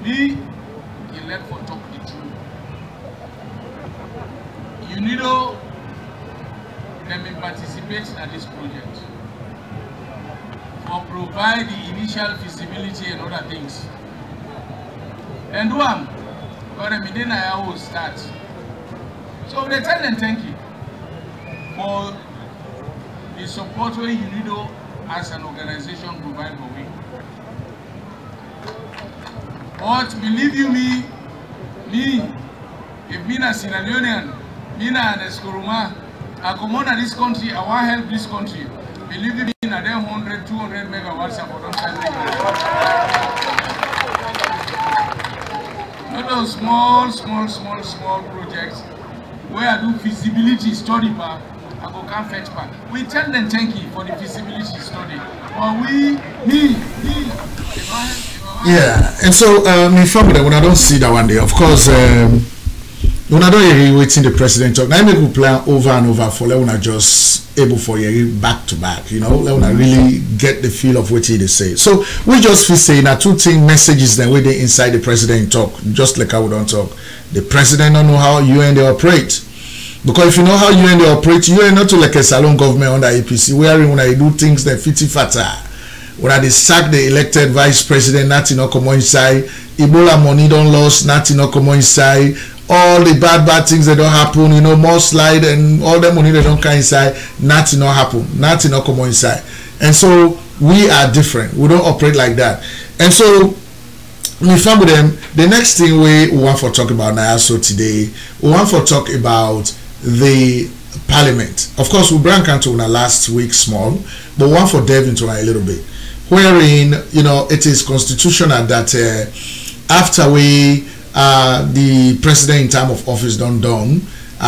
Me, elect for talk the truth. UNIDO, them participate in this project for provide the initial feasibility and other things. And one, then I always start. So they tell them thank you for the support where UNIDO as an organization provide for me. But believe you me, if me na Sierra Leonean, me na Ernest Koroma, I come on this country, I want to help this country. Believe you me, na them 100, 200 megawatts of production. Not those small projects where I do feasibility study back, I go can't fetch back. We tell them thank you for the feasibility study. But if I Yeah, and so me family when I don't see that one day, of course, when I don't hear waiting the president talk, I make we plan over and over for when I just able for you back to back, you know, when I really get the feel of what they say. So we just feel saying that two thing messages then where they inside the president talk, just like I would don't talk. The president don't know how UN they operate. Because if you know how UN they operate, you ain't not to like a salon government under APC, wherein when I do things that fitty fatter. When they sack the elected vice president, nothing not come inside. Ebola money don't lost, nothing not come inside. All the bad things that don't happen, you know, more slide and all the money that don't come inside, nothing not happen, nothing not come inside. And so we are different. We don't operate like that. And so we found with them. The next thing we want to talk about now, so today we want to talk about the parliament. Of course, we brought into last week small, but we want to delve into it a little bit. Wherein, you know, it is constitutional that after we the president in time of office done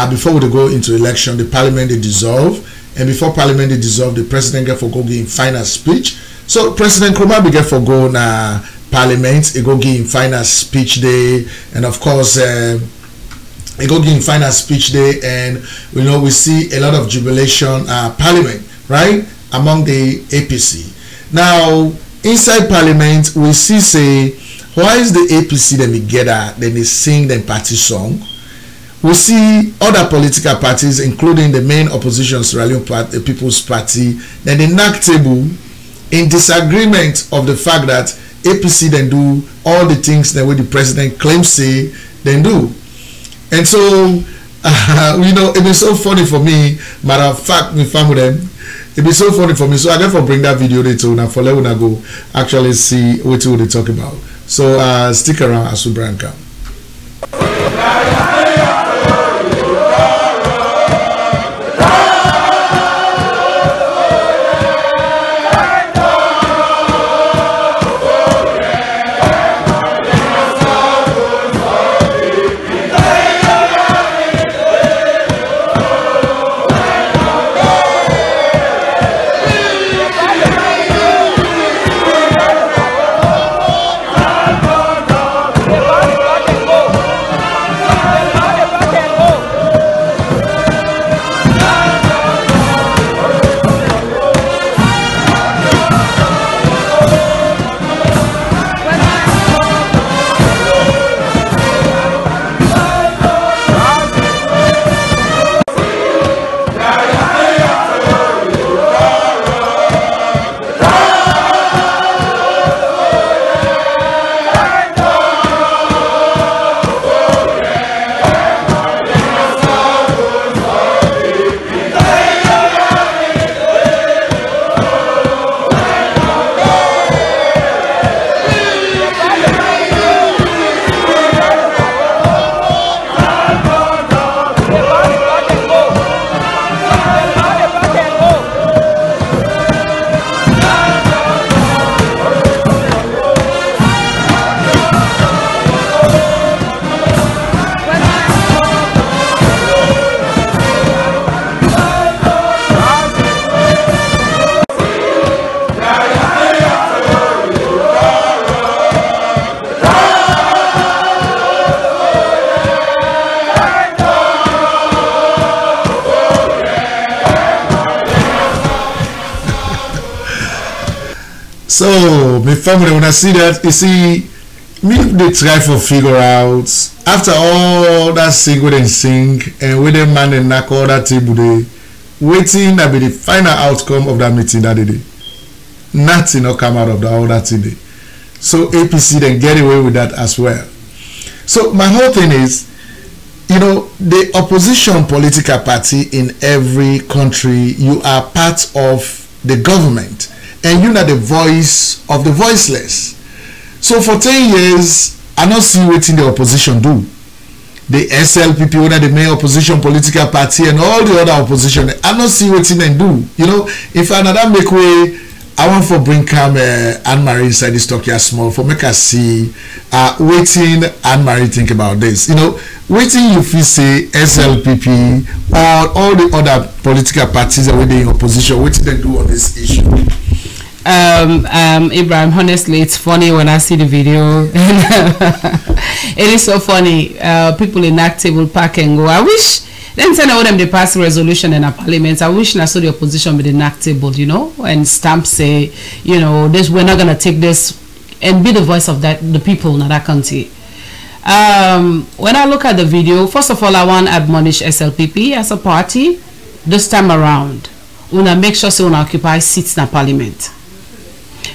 before we go into election, the parliament they dissolve, and before parliament they dissolve, the president get for go give final speech. So President Koroma be get for go na parliament, he go give final speech day, and of course he go give final speech day, and you know we see a lot of jubilation parliament, right, among the APC. Now, inside parliament, we see say, why is the APC them together, then they sing them party song? We see other political parties, including the main opposition, Sierra Leone Party, People's Party, then they knock table in disagreement of the fact that APC then do all the things that the president claims say then do. And so, you know, it is so funny for me, matter of fact, me family them. It'd be so funny for me. So I therefore bring that video later now for let when I go actually see what they talk about. So stick around as we bring come. So, my family, when I see that, you see, me they try to figure out, after all that sing and sing, and with them man and knock all that table day, waiting that be the final outcome of that meeting that day. Nothing will come out of all that today. So, APC then get away with that as well. So, my whole thing is, you know, the opposition political party in every country, you are part of the government. And you know the voice of the voiceless. So for 10 years, I not see what the opposition do. The SLPP, one of the main opposition political party, and all the other opposition, I not see what they do. You know, if another make way, I want for bring come AnnMarie inside this talk here small for make us see waiting AnnMarie think about this. You know, waiting you feel say SLPP or all the other political parties that were in opposition, what they do on this issue. Ibrahim, honestly, it's funny when I see the video. It is so funny. People in that table pack and go. I wish them say now them they pass resolution in a parliament. I wish I saw the opposition with the NAC table, you know, and stamp say, you know, this we're not gonna take this, and be the voice of the people in that country. When I look at the video, first of all, I want to admonish SLPP as a party this time around. Una make sure so una occupy seats in parliament.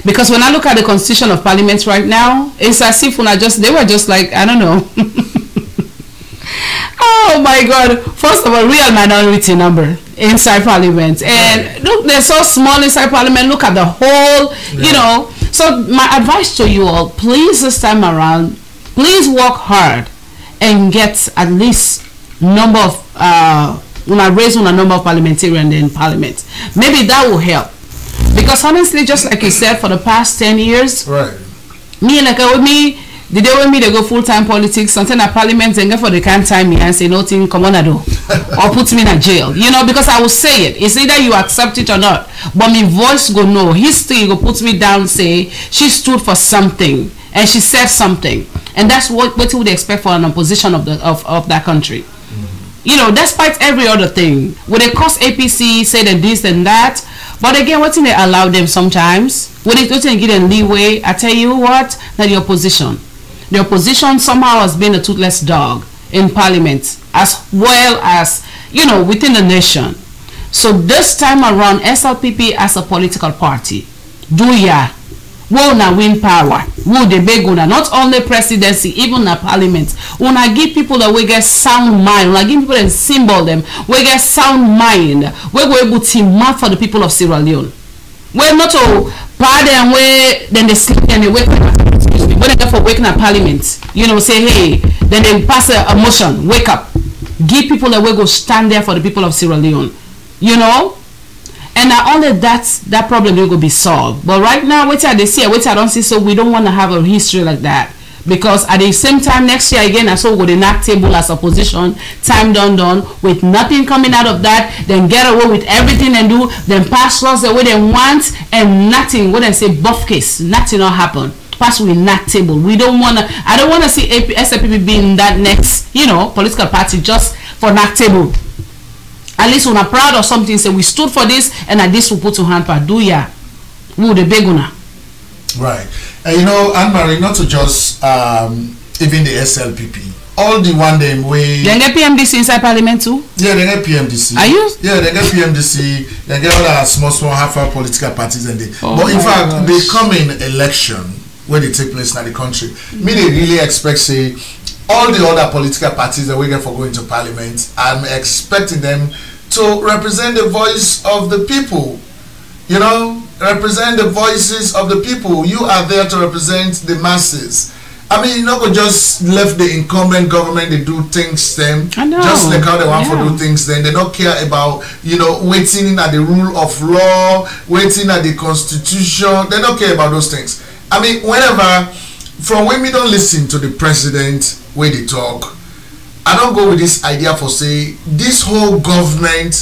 Because when I look at the constitution of parliament right now, it's as if they were just like, I don't know. Oh my God. First of all, real minority number inside parliament. And look, they're so small inside parliament. Look at the whole, you know. So my advice to you all, please this time around, please work hard and get at least number of, raise on a number of parliamentarians in parliament. Maybe that will help. Because honestly, just like you said, for the past 10 years, right? Me and with me, the day when me they go full-time politics, something at parliament and for they can't time me and say nothing, come on, I do, or put me in a jail. You know, because I will say it. It's either you accept it or not. But my voice go no. History go put me down, say she stood for something and she said something, and that's what would they expect for an opposition of that country. You know, despite every other thing, would they cause APC say that this and that? But again, what thing they allow them sometimes? When they don't give them leeway, I tell you what, that the opposition somehow has been a toothless dog in parliament, as well as, you know, within the nation. So this time around, SLPP as a political party, do ya? Will na win power? Will they beg una? Not only presidency, even na parliament. Una give people that we get sound mind. Una give people and symbol them. We get sound mind. We go able to mark for the people of Sierra Leone. We're not to pardon where then they sleep and they wake up. Excuse me. When they go for waking up parliament, you know, say hey, then they pass a motion. Wake up. Give people that we go stand there for the people of Sierra Leone. You know. And not only that problem will be solved. But right now, which I see, which I don't see, so we don't want to have a history like that. Because at the same time next year again, I saw go the NAC table as opposition, time done with nothing coming out of that, then get away with everything and do, then pass laws the way they want, and nothing, what they say, buff case, nothing will happen. Pass with NAC table. We don't want to, I don't want to see SLPP being that next, you know, political party just for NAC table. At least when I'm proud of something, say we stood for this, and at this we put to hand for do ya. Who the big una. Right. You know, AnnMarie, not to just even the SLPP. All the one them way. They get PMDC inside parliament too? Yeah, they get PMDC. Are you? Yeah, they get PMDC. They get all the small half-hour political parties and they. Oh, but in fact, they come in election where they take place in the country. Me, they really expect say all the other political parties that we get for going to parliament. I'm expecting them to represent the voice of the people. You know, represent the voices of the people. You are there to represent the masses. I mean, you know, just left the incumbent government, they do things then. I know. Just like how they want to do things then. They don't care about, you know, waiting at the rule of law, waiting at the constitution. They don't care about those things. I mean, whenever, from when we don't listen to the president, where they talk, I don't go with this idea for say, this whole government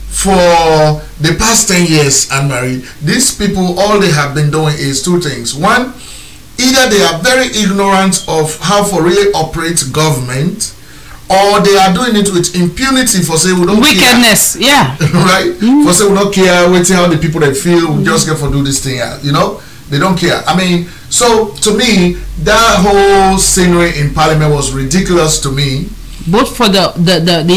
for the past 10 years, AnnMarie, these people, all they have been doing is two things. One, either they are very ignorant of how to really operate government, or they are doing it with impunity for say we don't wickedness, care. Yeah. Right? For say we don't care, waiting how the people they feel, we just get for do this thing, you know? They don't care. I mean, so to me, that whole scenery in parliament was ridiculous to me. Both for the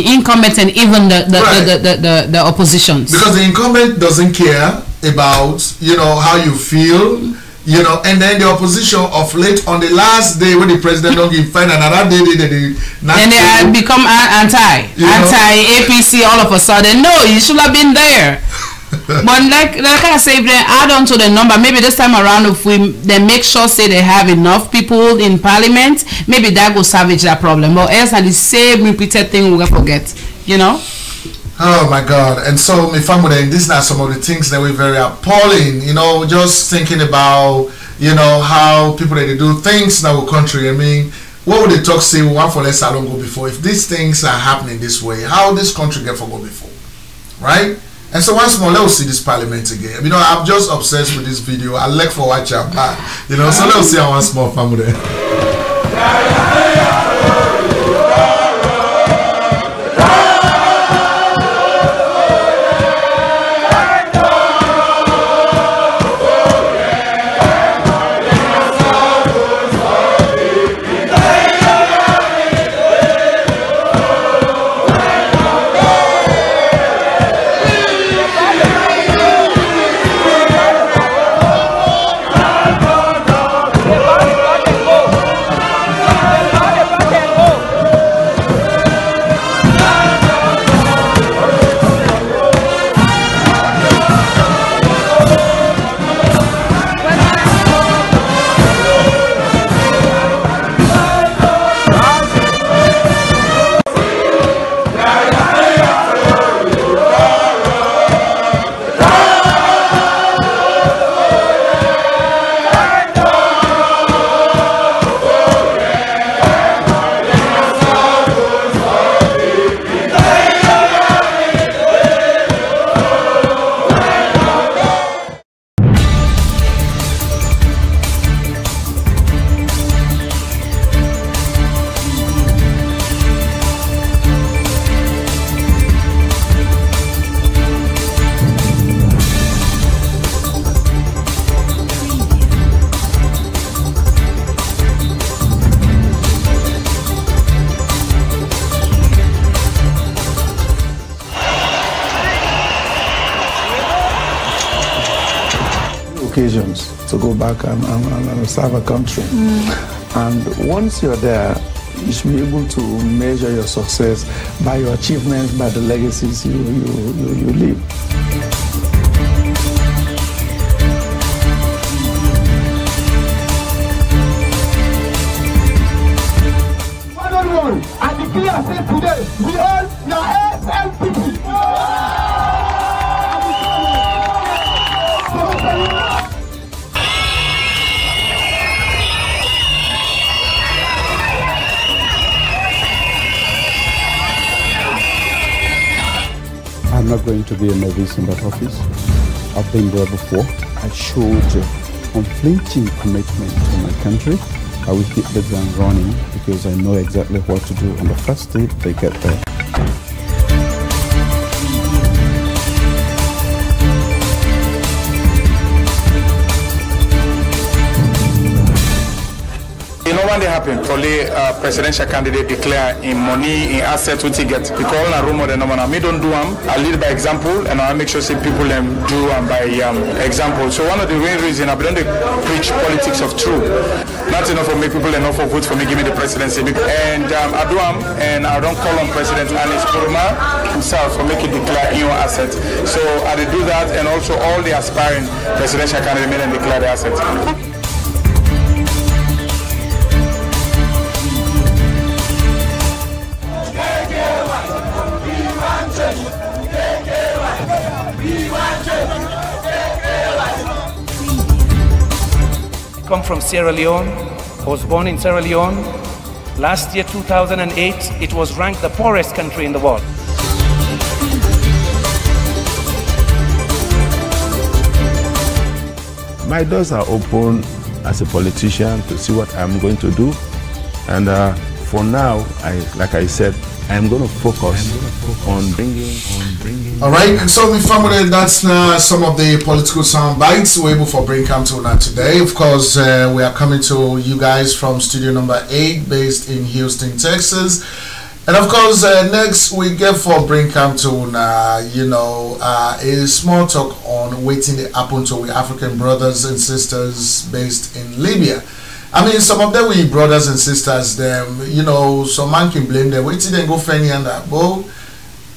incumbent and even the oppositions. Because the incumbent doesn't care about, you know, how you feel, you know, and then the opposition of late on the last day when the president don't give fine, another day they become anti-APC all of a sudden. No, you should have been there. But like I say, if they add on to the number, maybe this time around, if they make sure say they have enough people in parliament, maybe that will salvage that problem. But else, at the same repeated thing, we'll forget, you know. Oh my God! And so, my family, these are some of the things that were very appalling. You know, just thinking about, you know, how people that they do things in our country. I mean, what would they talk say? One for less, I don't go before. If these things are happening this way, how this country get for go before, right? And so once more, let's see this parliament again. You know, I'm just obsessed with this video. I like for watching, you know, so let's see how once more family. Occasions to go back and serve a country. And once you're there, you should be able to measure your success by your achievements, by the legacies you leave. I declare today, we all your SLPP. I'm not going to be a novice in that office. I've been there before. I showed unflinching commitment to my country. I will hit the ground running because I know exactly what to do on the first day they get there. You know when they happen, probably presidential candidate declare in money, in assets, what he get. Because all na rumor, no man. Me don't do them. I lead by example, and I make sure say people do them by example. So one of the main reasons I don't preach politics of truth. Not enough for me people enough for vote for me, give me the presidency. And I do them, and I don't call on President Ernest Bai Koroma himself for making declare in your asset. So I do that, and also all the aspiring presidential candidates made and declare the assets. Come from Sierra Leone. I was born in Sierra Leone. Last year, 2008, it was ranked the poorest country in the world. My doors are open as a politician to see what I'm going to do. And for now, like I said, I'm going to focus on bringing. All right, so my family, that's some of the political sound bites we're able for bring come to now today. Of course, we are coming to you guys from studio number 8, based in Houston, Texas. And of course, next we get for bring come to a small talk on waiting the happen to we African brothers and sisters based in Libya. I mean, some of them we brothers and sisters, them, some man can blame them. Waiting then go fany and that, but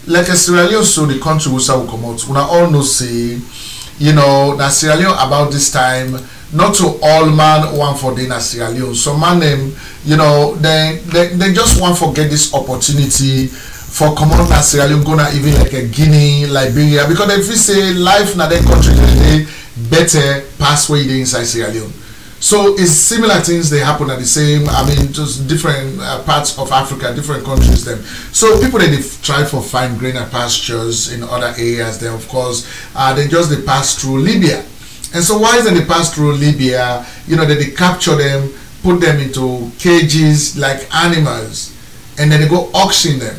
like a Sierra Leone, so the country will come out. We all know say, that Sierra Leone about this time, not to all man one for the Sierra Leone. So man them, they just want to get this opportunity for come out na Sierra Leone, gonna even like a Guinea, Liberia, because if we say life na that country they better pass way they inside Sierra Leone. So it's similar things, they happen at the same, I mean, just different parts of Africa, different countries then. So people that they try for find greener pastures in other areas, then of course, they pass through Libya. And so why is it they pass through Libya? You know, that they capture them, put them into cages like animals, and then they go auction them.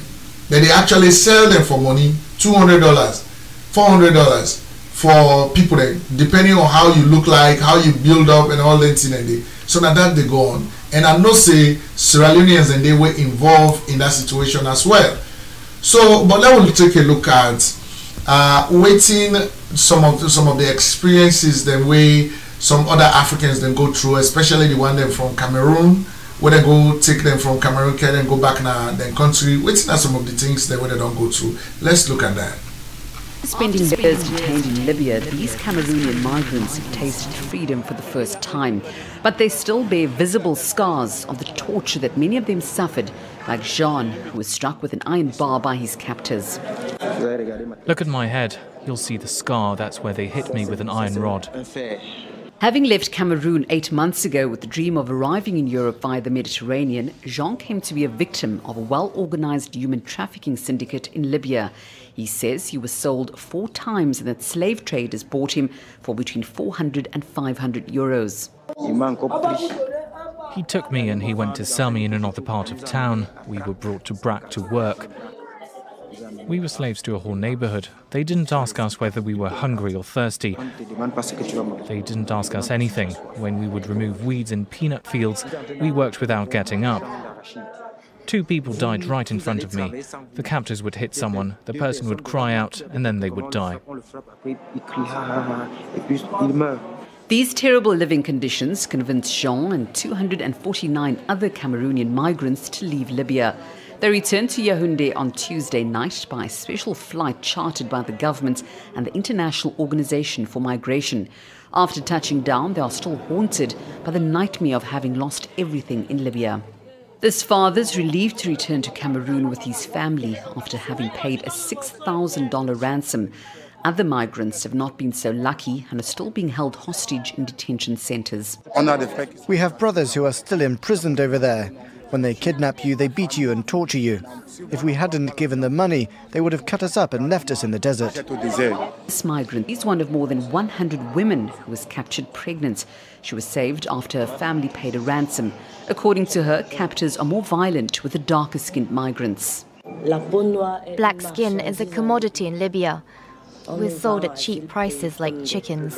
Then they actually sell them for money, $200, $400 for people that, depending on how you look like, how you build up and all that thing. So now that they go on. And I know say Sierra Leoneans and they were involved in that situation as well. So, but let us take a look at waiting some of the experiences the way some other Africans then go through, especially the one them from Cameroon, where they go take them from Cameroon, can then go back now their country. Waiting at some of the things that where they don't go through. Let's look at that. Spending years detained in Libya, these Cameroonian migrants have tasted freedom for the first time. But they still bear visible scars of the torture that many of them suffered, like Jean, who was struck with an iron bar by his captors. Look at my head. You'll see the scar. That's where they hit me with an iron rod. Having left Cameroon 8 months ago with the dream of arriving in Europe via the Mediterranean, Jean came to be a victim of a well-organized human trafficking syndicate in Libya. He says he was sold 4 times and that slave traders bought him for between 400 and 500 euros. He took me and he went to sell me in another part of town. We were brought to Brac to work. We were slaves to a whole neighborhood. They didn't ask us whether we were hungry or thirsty. They didn't ask us anything. When we would remove weeds in peanut fields, we worked without getting up. 2 people died right in front of me. The captors would hit someone, the person would cry out, and then they would die. These terrible living conditions convinced Jean and 249 other Cameroonian migrants to leave Libya. They returned to Yaoundé on Tuesday night by a special flight chartered by the government and the International Organization for Migration. After touching down, they are still haunted by the nightmare of having lost everything in Libya. This father's relieved to return to Cameroon with his family after having paid a $6,000 ransom. Other migrants have not been so lucky and are still being held hostage in detention centers. We have brothers who are still imprisoned over there. When they kidnap you, they beat you and torture you. If we hadn't given them money, they would have cut us up and left us in the desert. This migrant is one of more than 100 women who was captured pregnant. She was saved after her family paid a ransom. According to her, captors are more violent with the darker-skinned migrants. Black skin is a commodity in Libya. We're sold at cheap prices like chickens.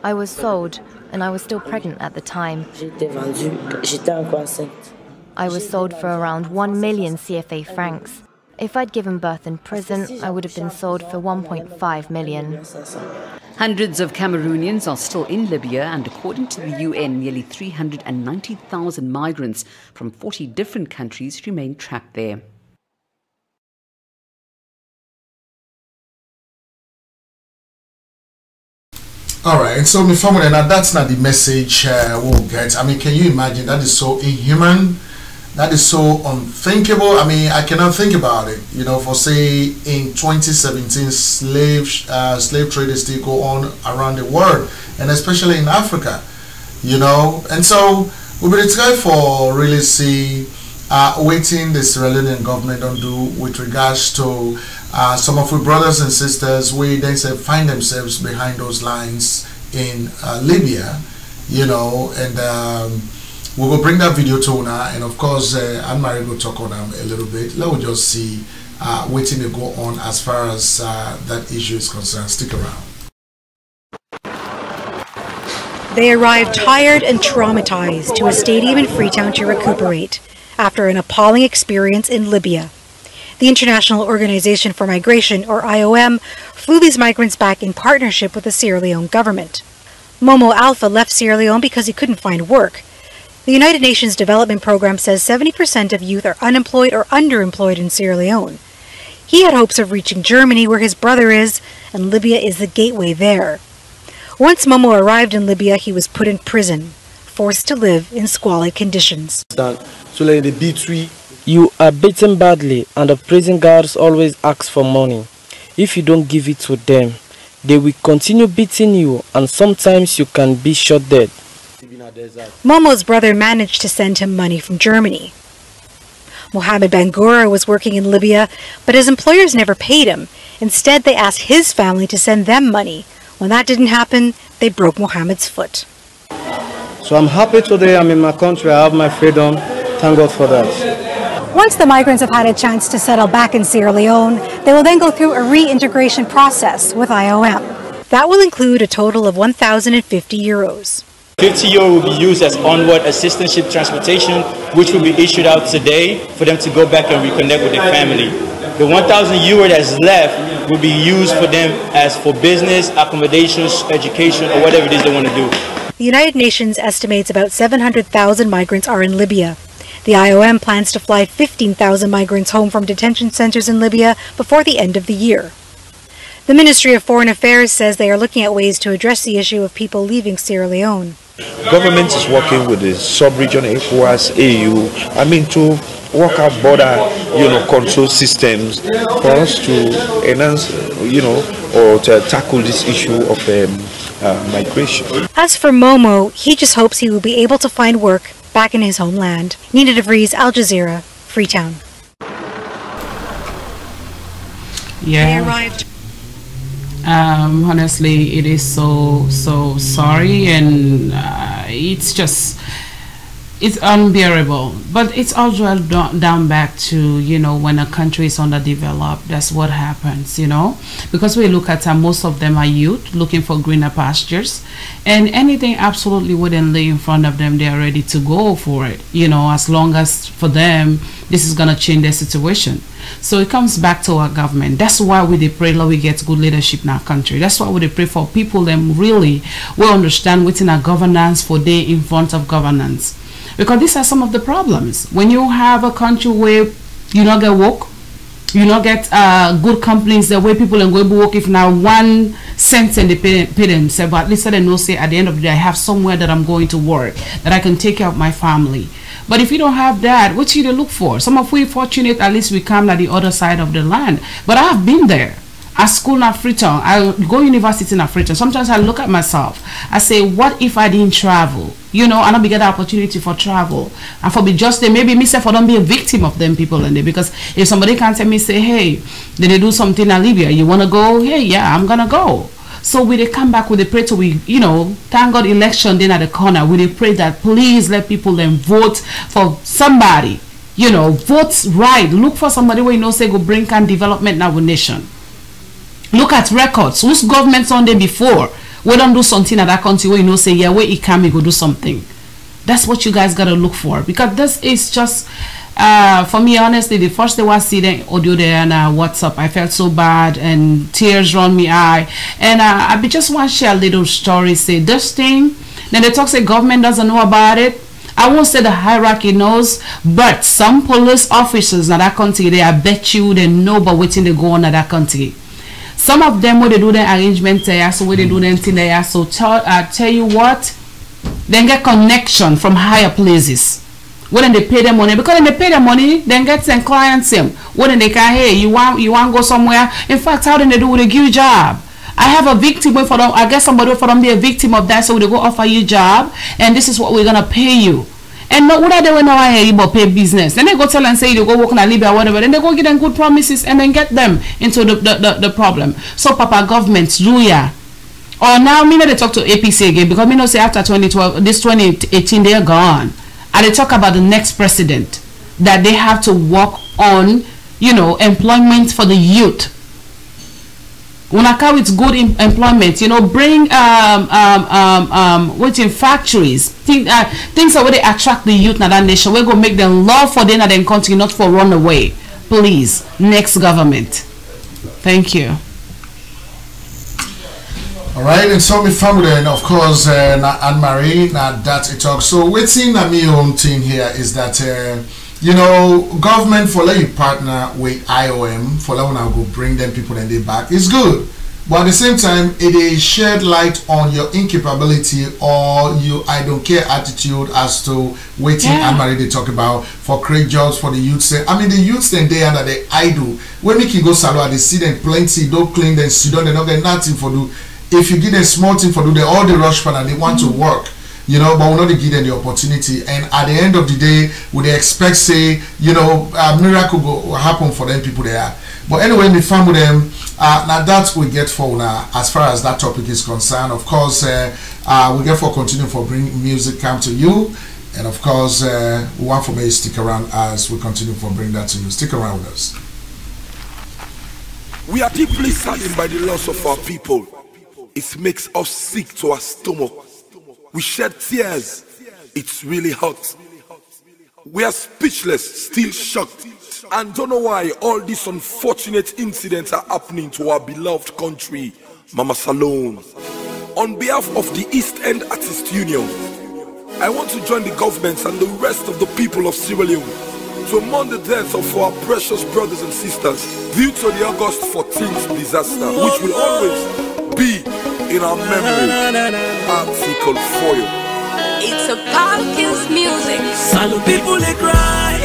I was sold, and I was still pregnant at the time. I was sold for around 1 million CFA francs. If I'd given birth in prison, I would have been sold for 1.5 million. Hundreds of Cameroonians are still in Libya, and according to the UN, nearly 390,000 migrants from 40 different countries remain trapped there. All right, and so now that's not the message we'll get. I mean, can you imagine? That is so inhuman. That is so unthinkable. I mean, I cannot think about it. You know, for say in 2017, slave trade still go on around the world, and especially in Africa. You know, and so we'll be trying for really see waiting the Sierra Leonean government don't do with regards to some of our brothers and sisters we then say find themselves behind those lines in Libya, you know, and we will bring that video to now, and of course AnnMarie will talk on them a little bit. Let us just see waiting to go on as far as that issue is concerned. Stick around. They arrived tired and traumatized to a stadium in Freetown to recuperate after an appalling experience in Libya. The International Organization for Migration, or IOM, flew these migrants back in partnership with the Sierra Leone government. Momo Alpha left Sierra Leone because he couldn't find work. The United Nations Development Program says 70% of youth are unemployed or underemployed in Sierra Leone. He had hopes of reaching Germany, where his brother is, and Libya is the gateway there. Once Momo arrived in Libya, he was put in prison, forced to live in squalid conditions. You are beaten badly, and the prison guards always ask for money. If you don't give it to them, they will continue beating you, and sometimes you can be shot dead. Momo's brother managed to send him money from Germany. Mohammed Bangura was working in Libya, but his employers never paid him. Instead, they asked his family to send them money. When that didn't happen, they broke Mohammed's foot. So I'm happy today I'm in my country, I have my freedom. Thank God for that. Once the migrants have had a chance to settle back in Sierra Leone, they will then go through a reintegration process with IOM. That will include a total of 1,050 euros. 50 euro will be used as onward assistance ship transportation, which will be issued out today for them to go back and reconnect with their family. The 1,000 euro that's left will be used for them as for business, accommodations, education, or whatever it is they want to do. The United Nations estimates about 700,000 migrants are in Libya. The IOM plans to fly 15,000 migrants home from detention centers in Libya before the end of the year. The Ministry of Foreign Affairs says they are looking at ways to address the issue of people leaving Sierra Leone. Government is working with the sub-region ECOWAS, AU, to work out border, control systems for us to enhance, or to tackle this issue of migration. As for Momo, he just hopes he will be able to find work back in his homeland. Nina DeVries, Al Jazeera, Freetown. Yeah. They arrived. Honestly, it is so sorry, and it's unbearable. But it's all down back to, when a country is underdeveloped, that's what happens, because we look at most of them are youth looking for greener pastures, and anything absolutely wouldn't lay in front of them, they are ready to go for it, as long as for them this is going to change their situation. So it comes back to our government. That's why we pray that we get good leadership in our country. That's why we pray for people that really will understand within our governance for day in front of governance. Because these are some of the problems. When you have a country where you not get work, you not get good companies, the way people are going to work, if now 1 cent and they pay themselves, but at least they know, say at the end of the day, I have somewhere that I'm going to work, that I can take care of my family. But if you don't have that, what should you look for? Some of we fortunate, at least we come to the other side of the land. But I have been there. At school in Freetown, I go university in Freetown. Sometimes I look at myself. I say, what if I didn't travel? And I don't get the opportunity for travel. And for be just there, maybe myself, I don't be a victim of them people in there. Because if somebody can tell me, say, hey, did they do something in Libya? You want to go? Hey, yeah, I'm going to go. So we they come back with the pray to thank God election then at the corner. We they pray that please let people then vote for somebody. Vote right. Look for somebody where say go bring can development in our nation. Look at records. Whose government's on there before? We don't do something at that country where say yeah, where it can we go do something. That's what you guys gotta look for, because this is just for me honestly, the first day I see the audio there and WhatsApp, I felt so bad and tears run me eye, and I just want to share a little story. Say this thing, then they talk say government doesn't know about it. I won't say the hierarchy knows, but some police officers in that country, they I bet you they know about what they go on in that country. Some of them when they do the arrangement there, so when they do the thing there, so tell you what, then get connection from higher places. When they pay them money, because when they pay them money, then get some clients him. When they can, hey, you want go somewhere. In fact, how do they do with a give you job? I have a victim for them. I guess somebody for them be a victim of that, so they go offer you job, and this is what we're gonna pay you. And not what are they when I hear about pay business? Then they go tell and say they go work in Libya or whatever. Then they go give them good promises and then get them into the problem. So Papa governments do ya. Or now me they talk to APC again, because me know say after 2012, this 2018 they're gone. And they talk about the next president, that they have to work on, employment for the youth. When I come with good employment, bring what's in factories, things that they attract the youth in that nation. We're gonna make them love for them and then continue, not for run away. Please, next government. Thank you. All right, and so my family, and of course, AnnMarie, that it talks. So what's in my own thing here is that government for letting partner with IOM for letting go bring them people and they back is good, but at the same time it is shed light on your incapability or your I don't care attitude as to waiting. AnnMarie they talk about for create jobs for the youths. I mean the youths then they under the idle. When we can go salon, they see them plenty, don't clean them, sit down, they not get nothing for do. If you give them small thing for do, they all the rush for and they want to work. you know, but we not give them the opportunity. And at the end of the day, would they expect, say, you know, a miracle will happen for them people there. But anyway, we found with them. Now that we get for now, as far as that topic is concerned. Of course, we get for continue for bring music come to you, and of course, we want for me to stick around as we continue for bring that to you. Stick around with us. We are deeply saddened by the loss of our people. It makes us sick to our stomach. We shed tears. It's really hot. We are speechless, still shocked, and don't know why all these unfortunate incidents are happening to our beloved country, Mama Salone. On behalf of the East End Artists Union, I want to join the governments and the rest of the people of Sierra Leone to mourn the death of our precious brothers and sisters due to the August 14th disaster, which will always be in our memory. Article for you. It's a Parkins music. Salute people, they cry,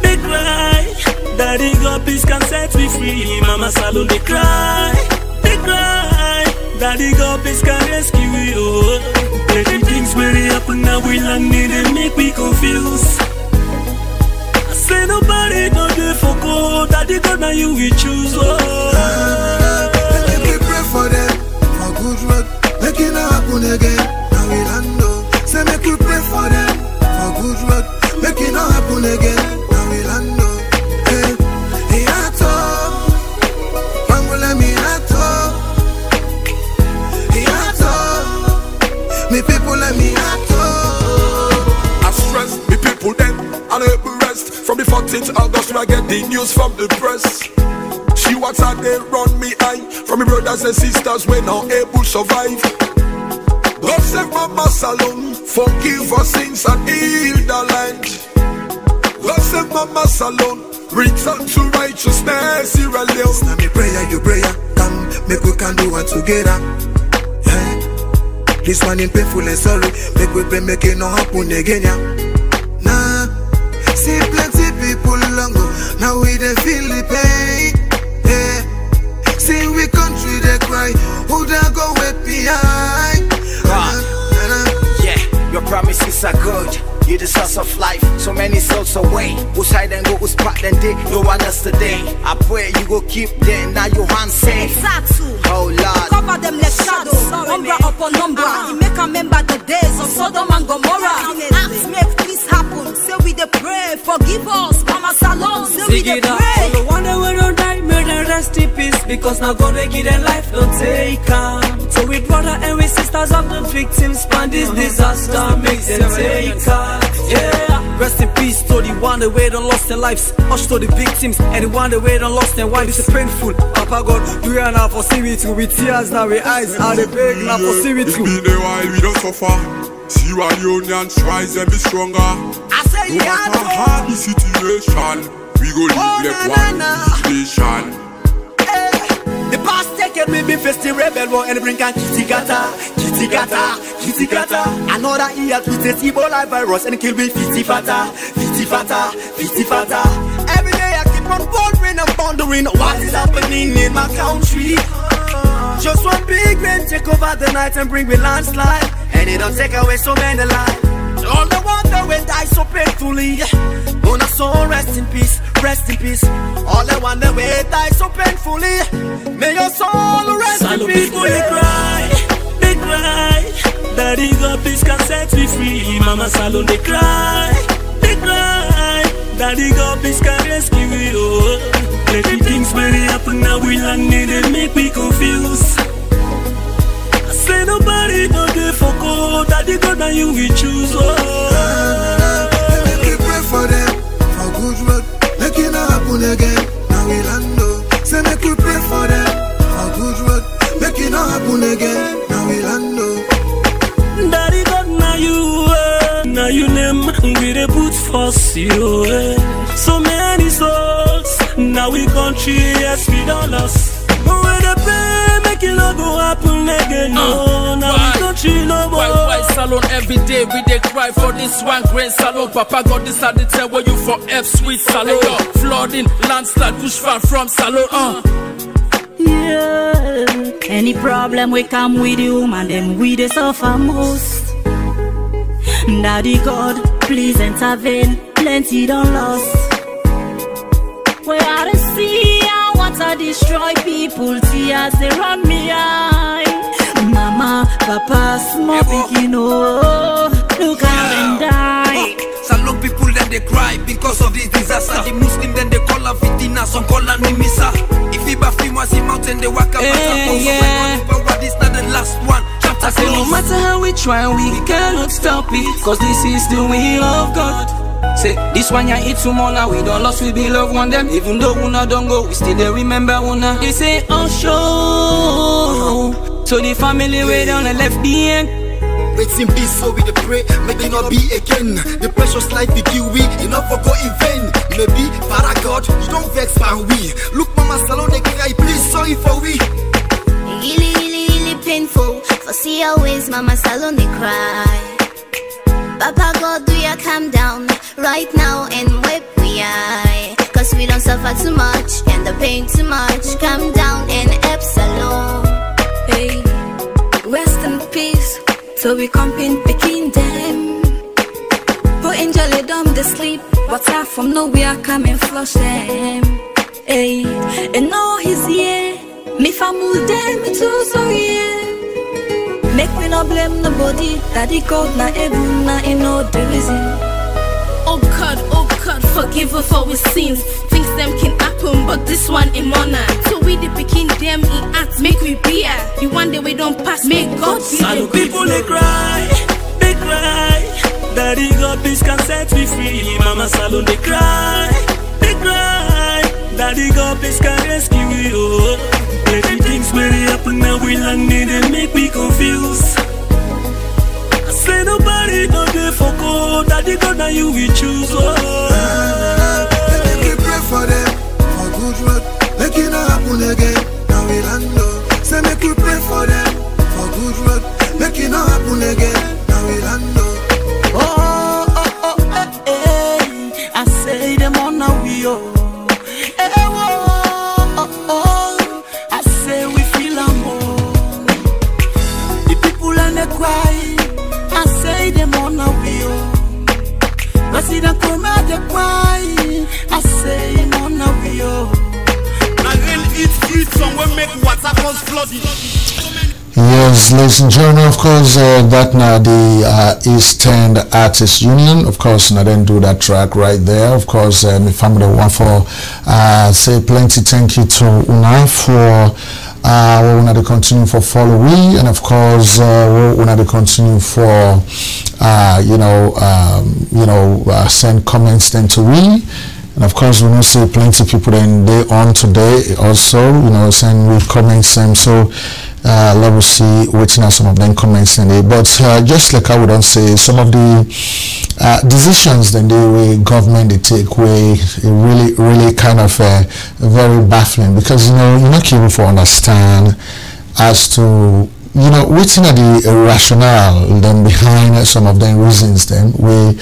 they cry. Daddy God, please can set me free. Mama Salute, they cry, they cry. Daddy God, please can rescue you. Plenty things really happen now, we landed and make me confused. I say nobody no day for God. Daddy God, now you will choose. Make we pray for them for good road. Make it not happen again. Now we land. Say make we pray for them for good road. Make it not happen again. Now we land. Hey, ato, Mangula mi ato. Hey, ato, me people let me ato. I stress me people then and help the rest. From the 14th August, I get the news from the press. She wants how they run me high. From my brothers and sisters, we not able to survive. God save Mama Salone, forgive her sins and heal the land. God save Mama Salone, return to righteousness, Sierra Leone. Now me prayer, you prayer, come, make we can do one together. Hey. This one in painful and sorry, make we pray, make it not happen again, yeah. Nah, see plenty people long go, now we dey feel the pain. Yeah. See we country they cry, who da go way behind? Yeah, your promises are good. You're the source of life. So many souls away. Who's hide and go, who's part and day. No one else today. I pray you go keep them. Now your hands safe. Exactly. Oh Lord. Cover them like shadow. Umbra upon umbra. You make a remember the days of Sodom and Gomorrah. Acts make this happen. Say we the pray. Forgive us, Mama Salone. Say we the pray. No wonder we don't die. May they rest in peace. Because now God will give them life. Don't take calm. So we brother and we sisters of the victims. Span this disaster. Make them take calm. Yeah, rest in peace to the one that way done lost their lives. Hush to the victims and the one that way done lost their wives. It's painful. Papa God, we are now for see it through with tears. Now we eyes are the big now for see it through. It's been a while we don't suffer. Sierra Leone tries and be stronger. I say no matter how the situation, we go live like one nation. The past decade we been facing rebel war and bring on kitty gata. Another year with the Ebola virus and kill me 50 fata. Every day I keep on wondering and pondering what is happening in my country. Just one big man take over the night and bring me landslide, and it don't take away so many lives. All the wonder when die so painfully. Gonna soul rest in peace, rest in peace. All the wonder when die so painfully. May your soul rest in peace. People they cry, they cry. Daddy God please can set me free. Mama Salone they cry, they cry. Daddy God please can rescue you. Plenty things really happen now we landed and make me confused. I say nobody no day for God. Daddy God now you will choose. Make we pray for them for good road. Make it not happen again. Now we land. Say make we pray for them for good road. Make it not happen again. Now we land. Daddy God now you name we dey put first you. So many souls now we country yes we don't lost. But when they pray make it not go happen again. No, now we country no more. Why Salone every day we dey cry for this one grain Salone. Papa God decided to tell where you for F sweet Salone. Flooding, landslide, push far from Salone. Yeah, any problem we come with you, man, them we the suffer most. Daddy God, please intervene. Plenty don't lost. Where I see I want to destroy people. Tears they run me eye. Mama, Papa, small picking, oh, look how them die. Salon people then they cry because of this disaster. The Muslim then they call her fitina, some call her Nimisa. If Ibrahim was in mountain, they walk up but this not the last one. I say no matter how we try, we cannot stop it, cause this is the will of God. Say, this one ya eat tomorrow, we don't lost, we be love one them. Even though una don't go, we still they remember una. They say, oh show. So the family way down and left the end. Wait in peace, so we the pray, make it not be again. The precious life we give we, enough for go in vain. Maybe, para God, you don't vex by we. Look mama salon, they cry, please sorry for we. Really, really, really painful. For see always mama salon, they cry. Papa God, do ya calm down right now and wipe we eye. Cause we don't suffer too much and the pain too much. Calm down and Epsilon. Hey, rest in peace. So we comping picking them. Put angel them to sleep. But I from nowhere come and flush them. Hey, and now he's here. Me family them too so yeah. Make me not blame nobody. Daddy God na even na in no the reason. Oh God, forgive us for our sins. Things them can happen, but this one in honor. So we the picking them in acts, make we be the one day we don't pass, make God be the people they cry, they cry. Daddy God, please can set me free. Mama Salon they cry, they cry. Daddy God, please can rescue me. Oh, plenty things may happen now we long need and make me confused. I say nobody no day for God. Daddy God, now you we choose. Oh, let me pray for them for good road. Make it not happen again. Now we land up. Say make we pray for them for good road. Make it not happen again. Now we land up. I say them on now we oh. I say we feel alone. The people and they cry. I say them on now we oh. President Koroma they cry. I say them on now we oh. I will eat food somewhere make water cause flooding. Yes, ladies and gentlemen, of course, that now the East End Artists Union, of course, now then do that track right there. Of course, my family want for say plenty thank you to Una for we want to continue for follow we, and of course we want to continue for send comments then to we. And of course, we know see plenty people then they on today also, send with comments and so let us see waiting at some of them comments in there. But just like I would don't say, some of the decisions then the government they take way really kind of very baffling, because you're not able to understand as to waiting at the rationale then behind some of the reasons then we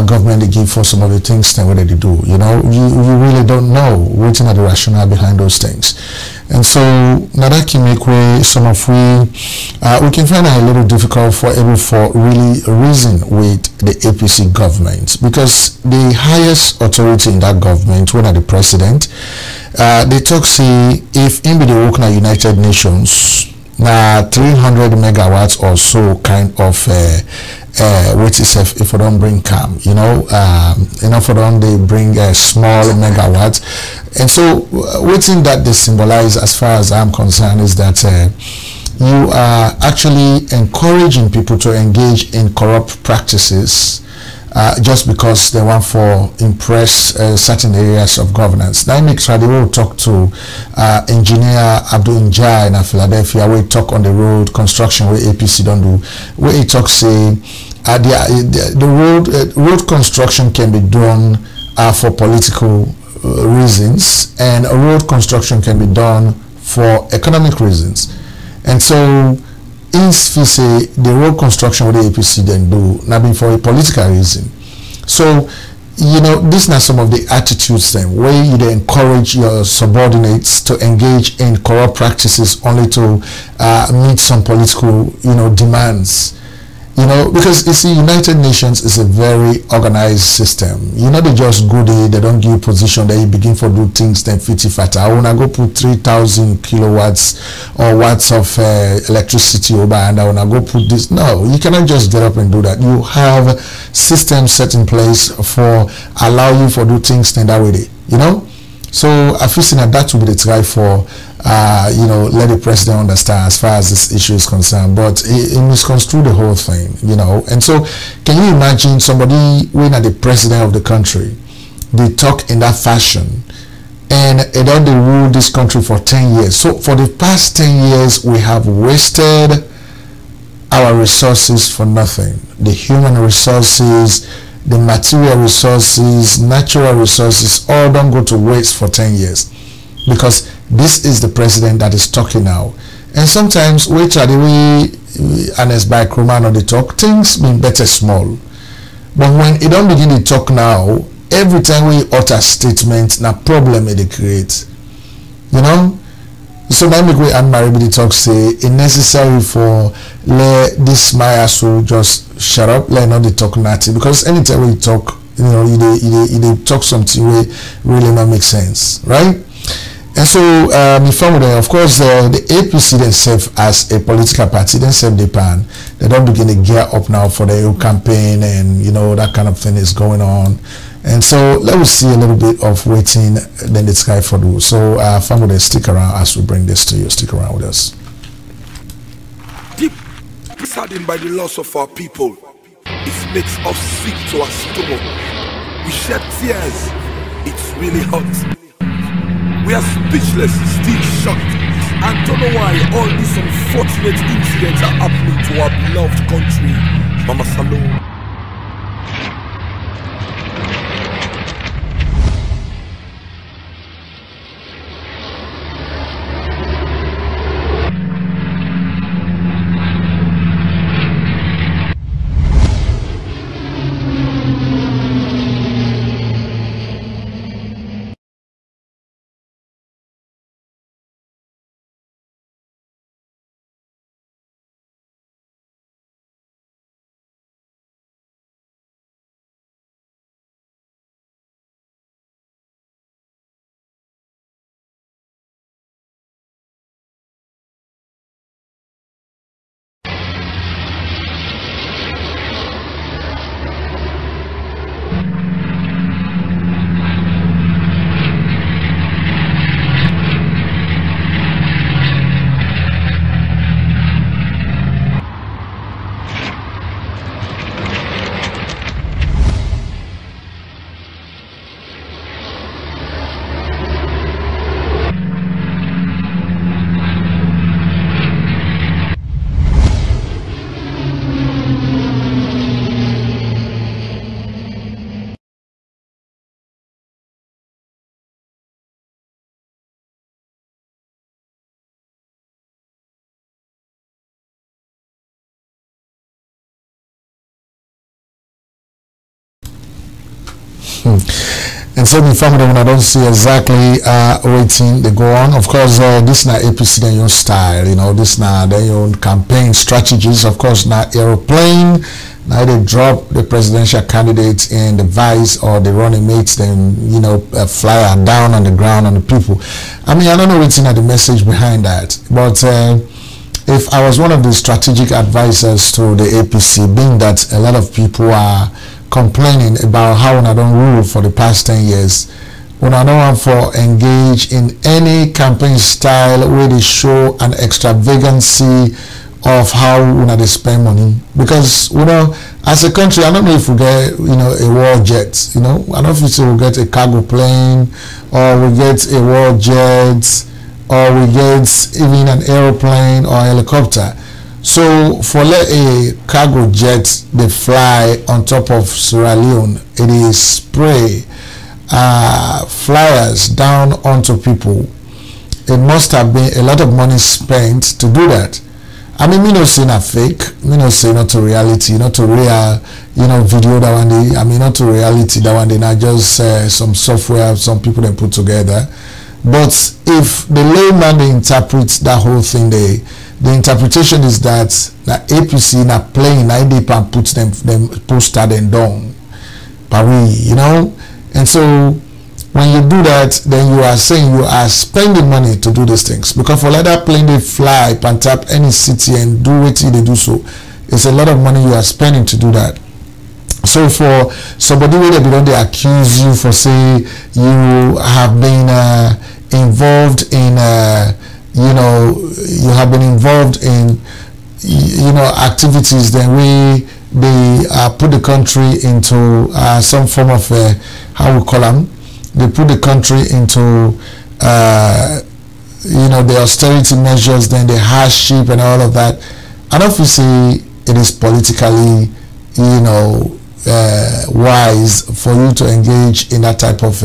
government they give for some of the things then what they do. You really don't know waiting at the rationale behind those things. And so now that can make way some of we can find it a little difficult for really reason with the APC government, because the highest authority in that government, when at the president, they talk say if in the work na United Nations now 300 megawatts or so kind of which is if we don't bring calm, enough for them they bring a small megawatts. And so what's in that they symbolize, as far as I'm concerned, is that you are actually encouraging people to engage in corrupt practices just because they want to impress certain areas of governance. That makes sure they will talk to engineer Abdul Njai in Philadelphia, where he talk on the road construction where APC don't do, where he talk say the road construction can be done for political reasons, and a road construction can be done for economic reasons. And so if you say the road construction with the APC then do not be for a political reason. So these are some of the attitudes then where you encourage your subordinates to engage in corrupt practices only to meet some political demands. You know, because you see, United Nations is a very organized system. You know, they just go there, they don't give you position, then you begin to do things, then fit fat. I wanna go put 3,000 kilowatts or watts of electricity over, and I wanna go put this. No, you cannot just get up and do that. You have systems set in place for allow you for do things in that way. You know, so I feel that would be the try for. You know, let the president understand as far as this issue is concerned, but it misconstrued the whole thing, you know. And so, can you imagine somebody when at the president of the country, they talk in that fashion, and then they rule this country for 10 years. So, for the past 10 years, we have wasted our resources for nothing. The human resources, the material resources, natural resources, all don't go to waste for 10 years. Because this is the president that is talking now. And sometimes we try the way Ernest Bai Koroma they talk, things mean better small. But when it don't begin to talk now, every time we utter statement, na problem it creates. You know? So now make we AnnMarie Williams talk say it's necessary for let this Maya so just shut up, let not the talk nothing. Because anytime we talk, you know, they talk something way really not make sense, right? And so, of course, the APC themselves as a political party, themselves they pan. They don't begin to gear up now for the EU campaign, and you know that kind of thing is going on. And so, let us see a little bit of waiting. Then the sky for do. So, family, stick around as we bring this to you. Stick around with us. Deep saddened by the loss of our people, it makes us sick to our stomach. We shed tears. It's really hot. We are speechless, still shocked, and don't know why all these unfortunate incidents are happening to our beloved country, Mama Salon. And so the family when I don't see exactly waiting they go on. Of course, this now APC their own style, you know, this now their own campaign strategies. Of course, now aeroplane, now they drop the presidential candidates and the vice or the running mates, then you know fly down on the ground on the people. I mean, I don't know what's in the message behind that, but if I was one of the strategic advisors to the APC, being that a lot of people are complaining about how I don't rule for the past 10 years, when I don't want for engage in any campaign style where they show an extravagancy of how they spend money. Because you know, as a country, I don't know if we get a war jet, I don't know if we get a cargo plane or we get a war jet or we get even an aeroplane or a helicopter. So for a cargo jet they fly on top of Sierra Leone, it is spray flyers down onto people. It must have been a lot of money spent to do that. I mean, me no say not fake, me no say not to reality, not to real, video that one day. I mean, not to reality that one day. Not just some software some people they put together. But if the layman they interpret that whole thing, the interpretation is that APC na playing na they can put them poster them down, Paris, you know. And so when you do that, then you are saying you are spending money to do these things, because for like that plane they fly and tap any city and do what they do, so it's a lot of money you are spending to do that. So for somebody where they accuse you for say you have been involved in you know, you have been involved in, you know, activities that they put the country into some form of how we call them, they put the country into you know, the austerity measures, then the hardship and all of that. And obviously it is politically, you know, wise for you to engage in that type of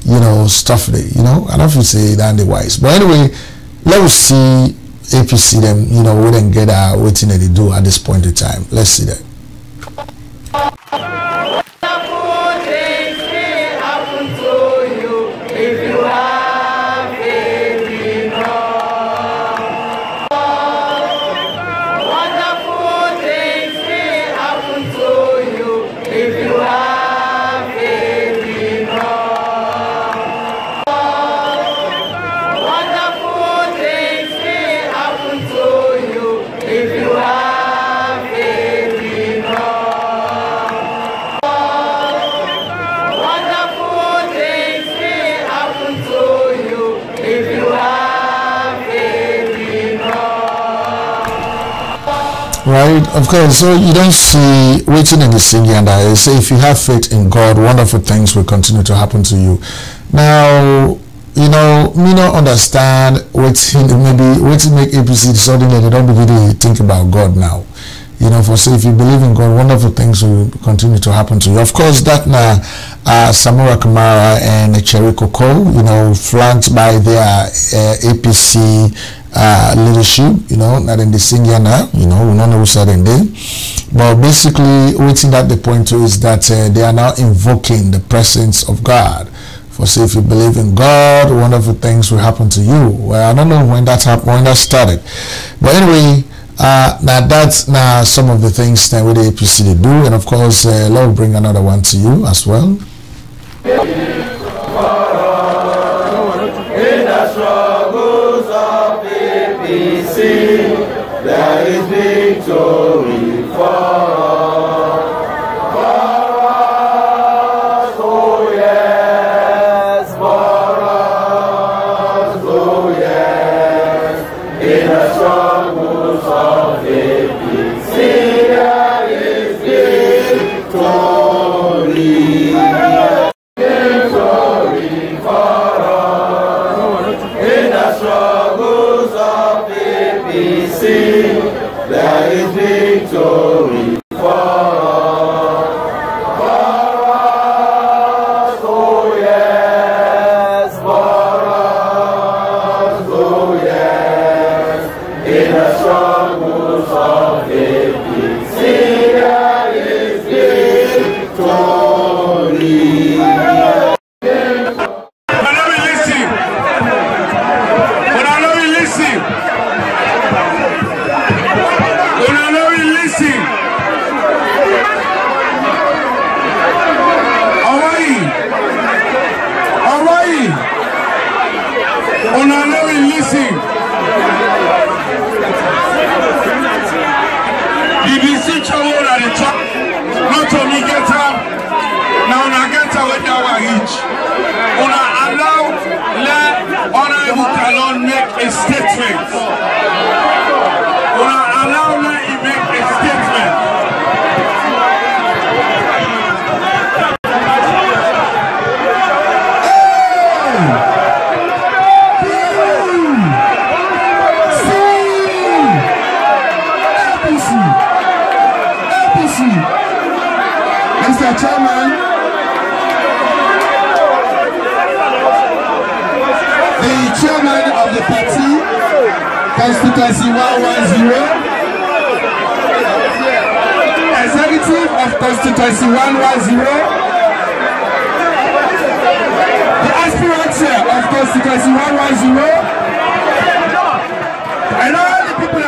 you know, stuff, you know, and obviously that the wise. But anyway, let us see APC them, you know, we didn't get waiting that they do at this point in time. Let's see that. Right, of course. So you don't see waiting in the singing, and I say if you have faith in God, wonderful things will continue to happen to you. Now, you know, me not understand waiting, maybe waiting make APC suddenly they don't really think about God now. You know, for say if you believe in God, wonderful things will continue to happen to you. Of course, that now Samora Kamara and Cherry Coco, you know, flanked by their APC leadership, you know, not in the senior now, you know, we don't know who's in there. But basically, waiting that the point to is that they are now invoking the presence of God. For say if you believe in God, wonderful things will happen to you. Well, I don't know when that happened, when that started. But anyway, now that's now some of the things that with the APC they do, and of course, Lord will bring another one to you as well. There is victory for us, oh yes, for us, oh yes, in the struggles of APC there is victory. Victory for us, in the struggles of APC. There is victory for us, oh yes, for us, oh yes, in the struggles of APC there is victory. A statement. Allow me to make a statement. APC. Mr. Chairman, the chairman of the party, Constituency 110, executive of Constituency 110, the aspirant chair of Constituency 110, and all the people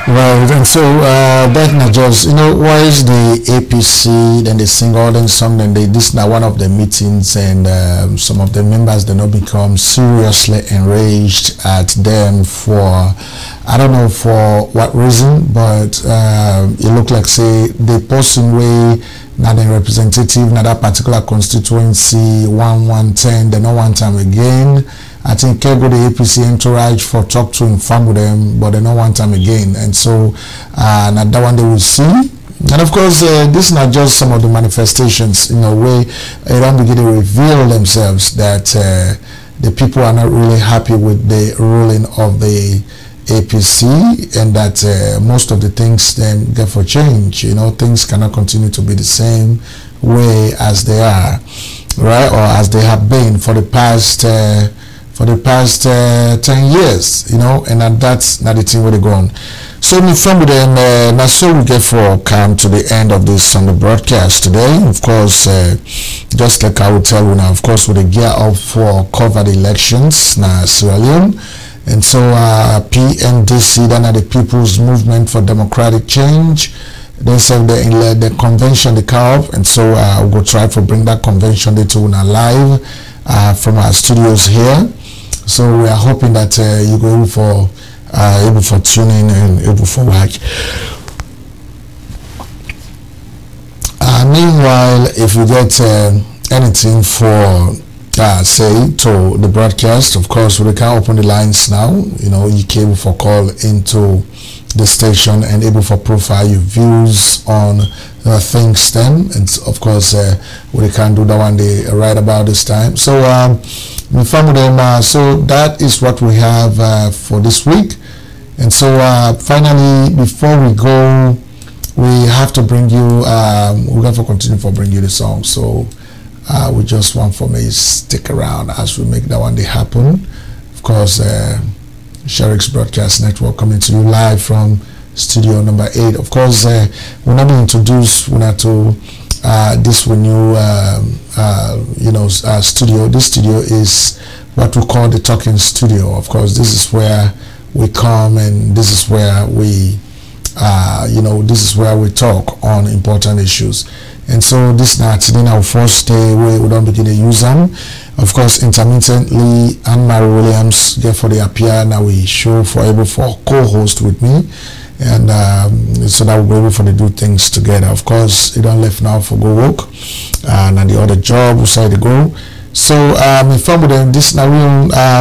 Right, and so that not just, why is the APC, then they sing all them song, then this now one of the meetings, and some of the members they not become seriously enraged at them for, I don't know for what reason, but it looked like say the person way now the representative now that particular constituency 110 they not one time again. I think go the APC entourage for talk to inform with them, but they not one time again, and so now that one they will see. And of course, this is not just some of the manifestations in a way they don't begin to reveal themselves that the people are not really happy with the ruling of the APC, and that most of the things then get for change. Things cannot continue to be the same way as they are, right, or as they have been for the past 10 years, and that's not the thing where they go on. So me from with them, now so we get for come to the end of this Sunday broadcast today. Of course, just like I would tell you now, of course, with the gear up for cover the elections now Sierra Leone. And so PNDC, then are the People's Movement for Democratic Change. They said the convention they call up, and so we'll go try to bring that convention to live from our studios here. So we are hoping that you go able for tuning and able for watch. Meanwhile, if you get anything for say to the broadcast, of course we can open the lines now. You can able for call into the station and able for profile your views on things then, and of course we can do that one day right about this time. So so that is what we have for this week. And so finally, before we go, we have to bring you we're going to continue for bring you the song. So we just want for me stick around as we make that one day happen. Of course, Sherrick's Broadcast Network coming to you live from studio number 8. Of course, we're not being introduced to this new studio. This studio is what we call the talking studio. Of course, this is where we come, and this is where we this is where we talk on important issues. And so this night today our first day we don't begin to use them. Of course, intermittently AnnMarie Williams get for the appear now we show for able for co-host with me, and so that we'll be able for to do things together. Of course, you don't left now for go work and the other job we say to go. So inform with them this now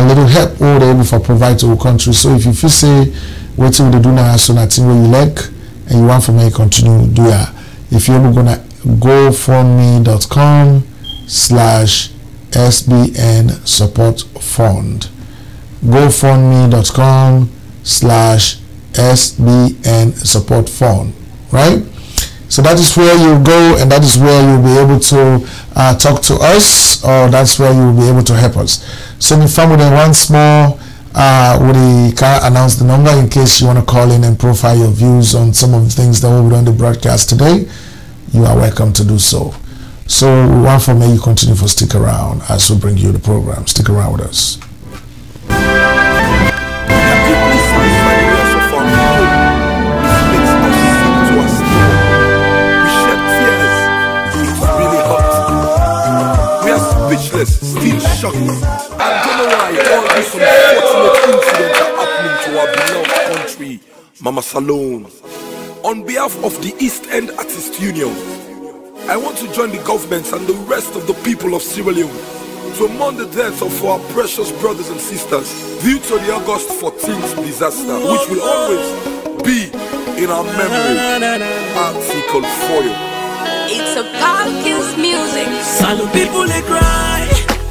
little help all they able for provide to our country. So if you feel say what you do now so nothing where you like and you want for me continue do that, if you're gonna gofundme.com/SBN support fund, gofundme.com/SBN support fund, right? So that is where you go, and that is where you'll be able to talk to us, or that's where you'll be able to help us. So me family once more, we can announce the number in case you want to call in and profile your views on some of the things that will be on the broadcast today. You are welcome to do so. So we want for me you continue for stick around as we bring you the program. Stick around with us. Still shocked. I don't know why all these unfortunate incidents are happening to our beloved country, Mama Salone. On behalf of the East End Artists Union, I want to join the governments and the rest of the people of Sierra Leone to mourn the death of our precious brothers and sisters due to the August 14th disaster, which will always be in our memory. Article 4. It's a podcast music. Salute people, they cry,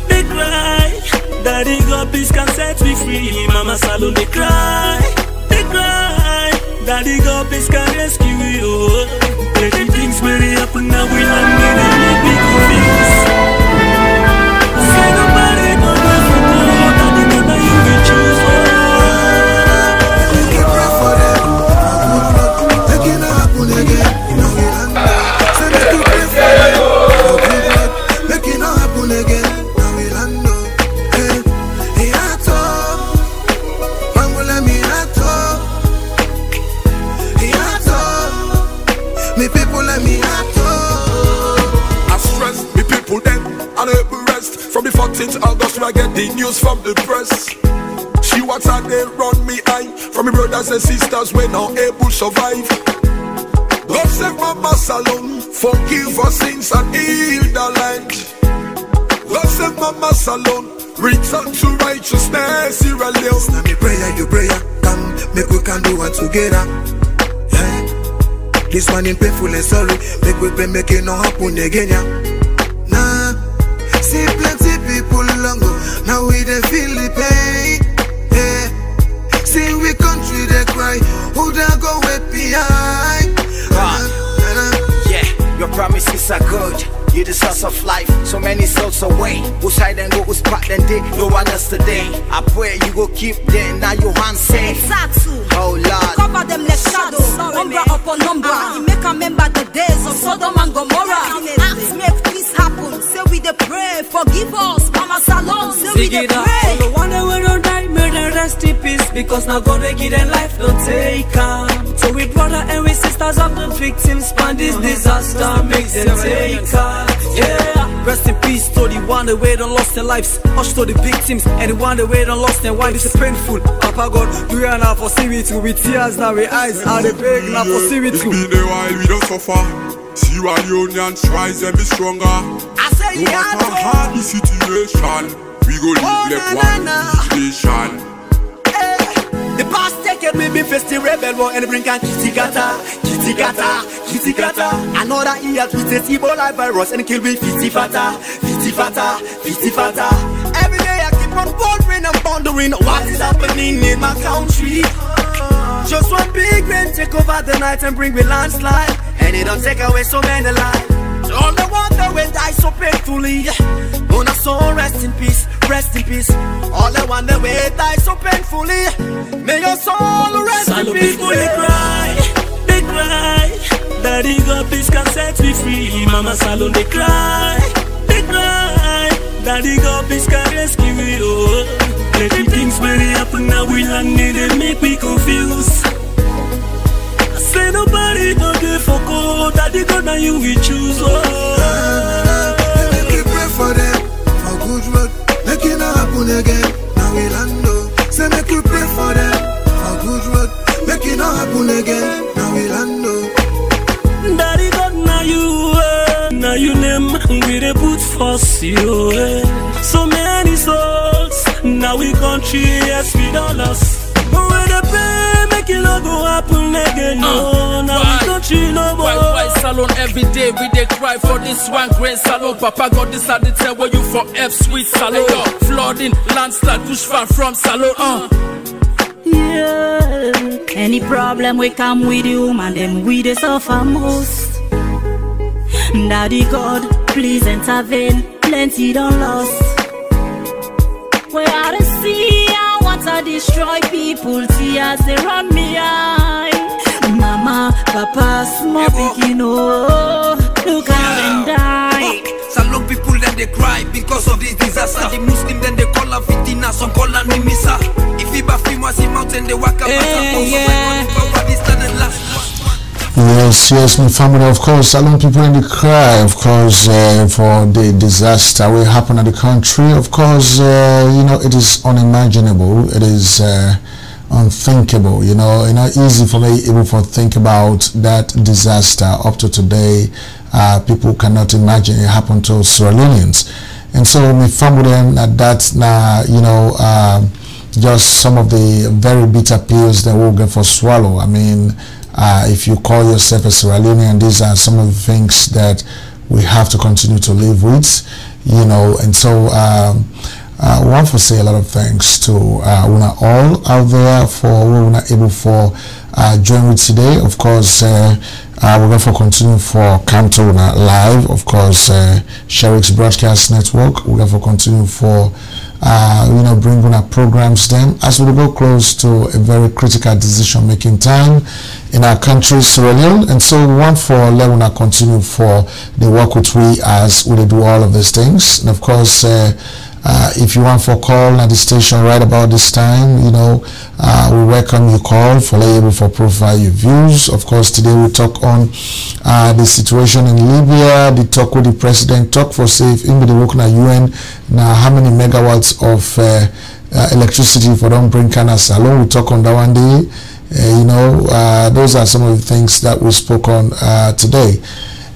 they cry. Daddy God, please can set me free. Mama Salute, they cry, they cry. Daddy God, please can rescue you. Plenty things really happen now, we landing and make me confused. Say nobody go there for God, Daddy God, now you can choose. You pray for them, make it happen again. Make it not happen again. Now we land up. Hey, I talk. Man will let me not talk. From the 14th August, I get the news from the press. She wants and they run me eye. From my brothers and sisters, we not able to survive. God save Mama Salon, forgive her sins and heal the land. God save Mama Salon, return to righteousness, Sierra Leone. Now me prayer, you prayer, come, make we can do one together. This one in painful and sorry, make we pray, make it not happen again, yeah. Nah, see plenty people longer, now we dey feel the pain, yeah. See we country they cry, who da go way behind? Yeah, your promises are good. You the source of life, so many souls away. Who's hide and go, who's part and day, no one else today. I pray you go keep them, now your hands safe. Oh Lord, cover them like shadows, number upon number. You make a member the days of Sodom and Gomorrah. Acts make this happen, say we the pray. Forgive us, Mama Salon, say we the pray. The one that will not die, may they rest in peace. Because now God will give them life, don't take them. So we brother and we sisters of the victims, span this disaster, makes them take them. Yeah, rest in peace to the one that way done lost their lives. Hush to the victims and the one that way done lost their wives. It's painful. Papa God, do you now for see me too? With tears now with eyes, are they beg now for see me too? It's been a while we don't suffer. Sierra Leone tries and be stronger. I say no matter hard the situation, we go live like one nation. The past decade we been facing rebel war and bring on kitty gata. Another year we take Ebola virus and kill me 50 fata. Every day I keep on wondering and pondering what is happening in my country. Just one big rain take over the night and bring me landslide, and it don't take away so many lives. All the wonder will die so painfully. On a soul, rest in peace, rest in peace. All the wonder will die so painfully. May your soul rest in peace. People they cry. Daddy God please can set me free. Mama Salon they cry. Daddy God please can rescue me. Oh, every things very happen now we land it and make me confused. I say nobody don't there for God. Daddy God now you will choose. Make we pray for them for good road, make it not happen again. Now we land oh. Say make we pray for them for good road, make it not happen again. Now we land oh. Daddy God now you name we dey put first you. So many souls now we country yes we don't lost. But when they pray make it not go happen again. No, now we country no more. Why Salon every day we dey cry for this one grain Salon. Papa God decided to tell where you for F sweet Salon. Flooding, landslide, push far from Salon. Yeah, any problem we come with you, man, them we dey suffer most. Daddy God, please intervene, plenty done lost. Where I see I want to destroy people, tears they run me eye. Mama, Papa, small pikin, oh, look how them die. Salon people then they cry because of this disaster. The Muslim then they call her fitina, some call her Mimisa. If you baffy was in mountain, they walk up Yes, my family, of course, Salon people in the cry, of course, for the disaster will happen in the country. Of course, you know, it is unimaginable, it is unthinkable, you know, easy for me even to think about that disaster up to today. People cannot imagine it happened to Sierra Leoneans. And so my family, that's now, you know, just some of the very bitter pills that we'll get for swallow. I mean, if you call yourself a Sierra Leonean, these are some of the things that we have to continue to live with, you know. And so I want to say a lot of thanks to all out there for we were not able for join with today. Of course, we're going to continue for Canto Live, of course, Sheriff's Broadcast Network. We're going to continue for you know, bring on our programs then as we go close to a very critical decision making time in our country, Sierra Leone. And so we want for Leona continue for the work which we as we do all of these things. And of course if you want for call at the station right about this time, we welcome your call for able for profile your views. Of course, today we talk on the situation in Libya, the talk with the president, talk for safe in the work na UN, now how many megawatts of electricity for them bring Canas alone. We talk on that one day. Those are some of the things that we spoke on today.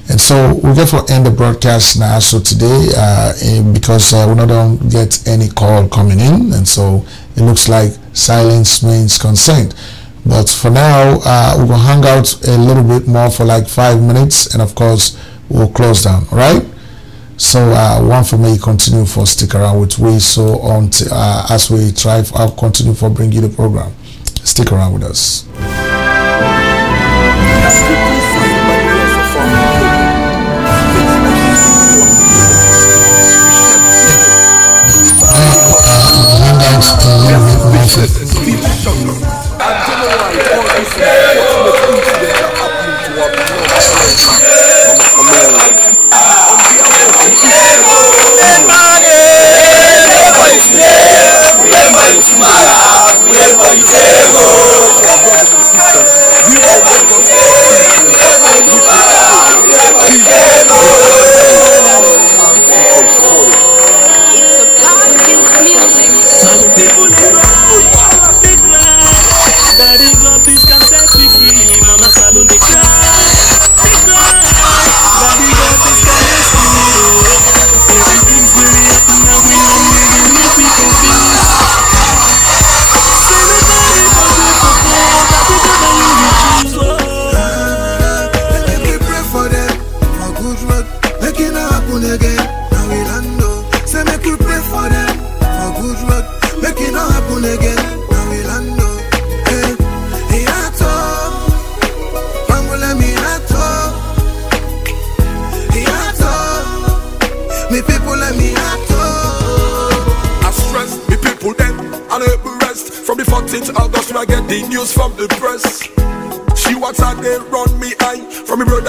And so we get for end the broadcast now. So today, because we don't get any call coming in, and so it looks like silence means consent. But for now, we're gonna hang out a little bit more for like 5 minutes, and of course we'll close down. All right. So one for me, continue for stick around with we. So on as we try, I'll continue for bring you the program. Stick around with us.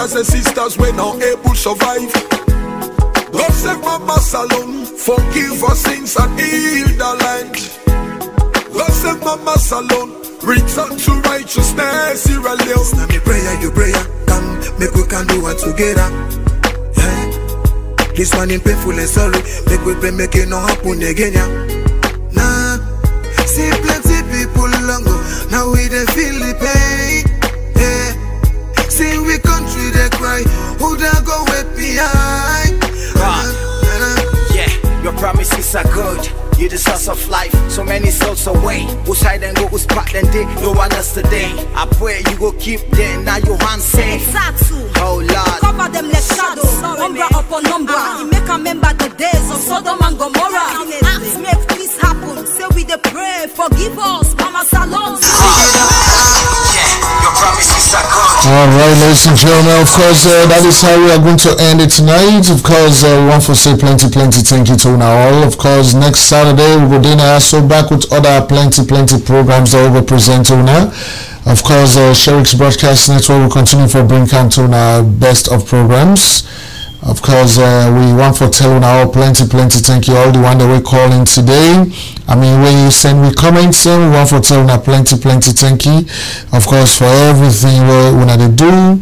And sisters we not able to survive. God save Mama Salon, forgive our sins and heal the land. God save Mama Salon, return to righteousness, Sierra Leone. Now me prayer, you prayer, come make we can do it together. This one in painful and sorry, make we pray make it not happen again. Nah, see plenty people longer, now we dey feel the pain. See we country they cry, who da go wait behind? Yeah, your promises are good. You're the source of life, so many souls away. Who's hide and go, who's back and day, no one else today. I pray you go keep them, now your hands safe. Oh Lord, cover them like shadows, umbra upon umbra. You make a member the days of Sodom and Gomorrah. Acts make this happen, say we the pray, forgive us, Mama Salon. Your promises are good. Alright, ladies and gentlemen, of course, that is how we are going to end it tonight. Of course, we want to say plenty thank you to all. Of course, next Saturday we will then also back with other plenty programs that we will present to now. Of course, Sheriff's Broadcast Network will continue for bring to our best of programs. Of course, we want for telling our plenty thank you all the one that we're calling today. I mean, when you send we comments, we want for telling our plenty thank you. Of course, for everything we want to do.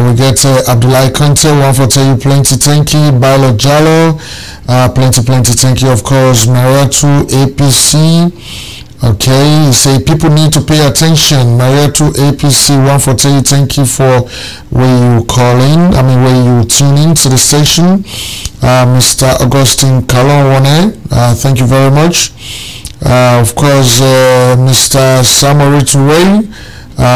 We get Abdullah Conte, want for tell you plenty thank you. Bailo Jallo, plenty thank you. Of course, Mariatu APC. Okay, you say people need to pay attention. Mariatu APC, one for tell you thank you for where you call in. I mean, where you tune in to the station. Mr. Augustine Kalonwane, thank you very much. Of course, Mr. Samoritu Ray,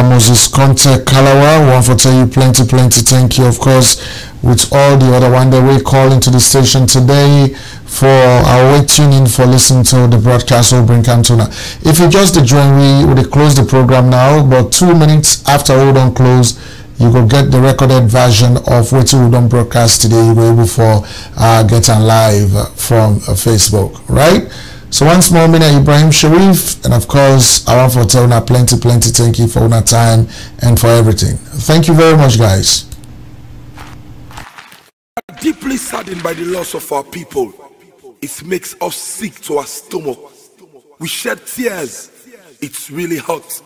Moses Conte Kalawa, one for tell you plenty thank you. Of course, with all the other one that we call into the station today for our way tuning for listening to the broadcast will bring Cantona. If you just join, we will close the program now, but 2 minutes after we don't close, you will get the recorded version of what we don't broadcast today. You will be able for getting live from Facebook, right? So once more, me Ibrahim Sheriff, and of course I want to tell you plenty thank you for your time and for everything. Thank you very much, guys. Deeply saddened by the loss of our people. it makes us sick to our stomach. We shed tears, it's really hot.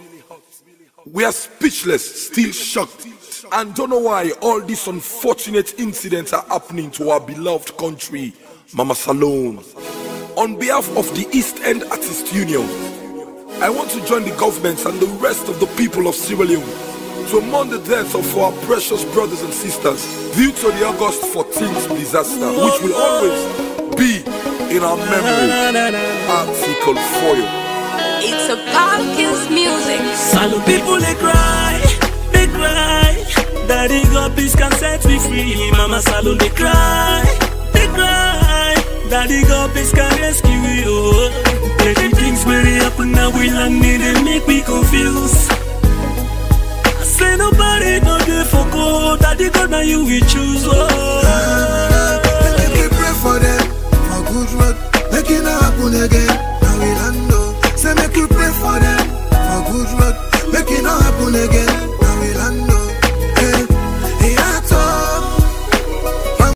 We are speechless, still shocked, and don't know why all these unfortunate incidents are happening to our beloved country, Mama Salone. On behalf of the East End Artists Union, I want to join the government and the rest of the people of Sierra Leone to mourn the death of our precious brothers and sisters due to the August 14th disaster, which will always be in our memory. Article for you. It's a Koroma'S music. Salute people, they cry, they cry. Daddy God, please can set me free. Mama Salone, they cry, they cry. Daddy God, please can rescue you. Plenty things really happen now, we land me, they make me confused. I say nobody no there for God. Daddy God, now you will choose. Oh.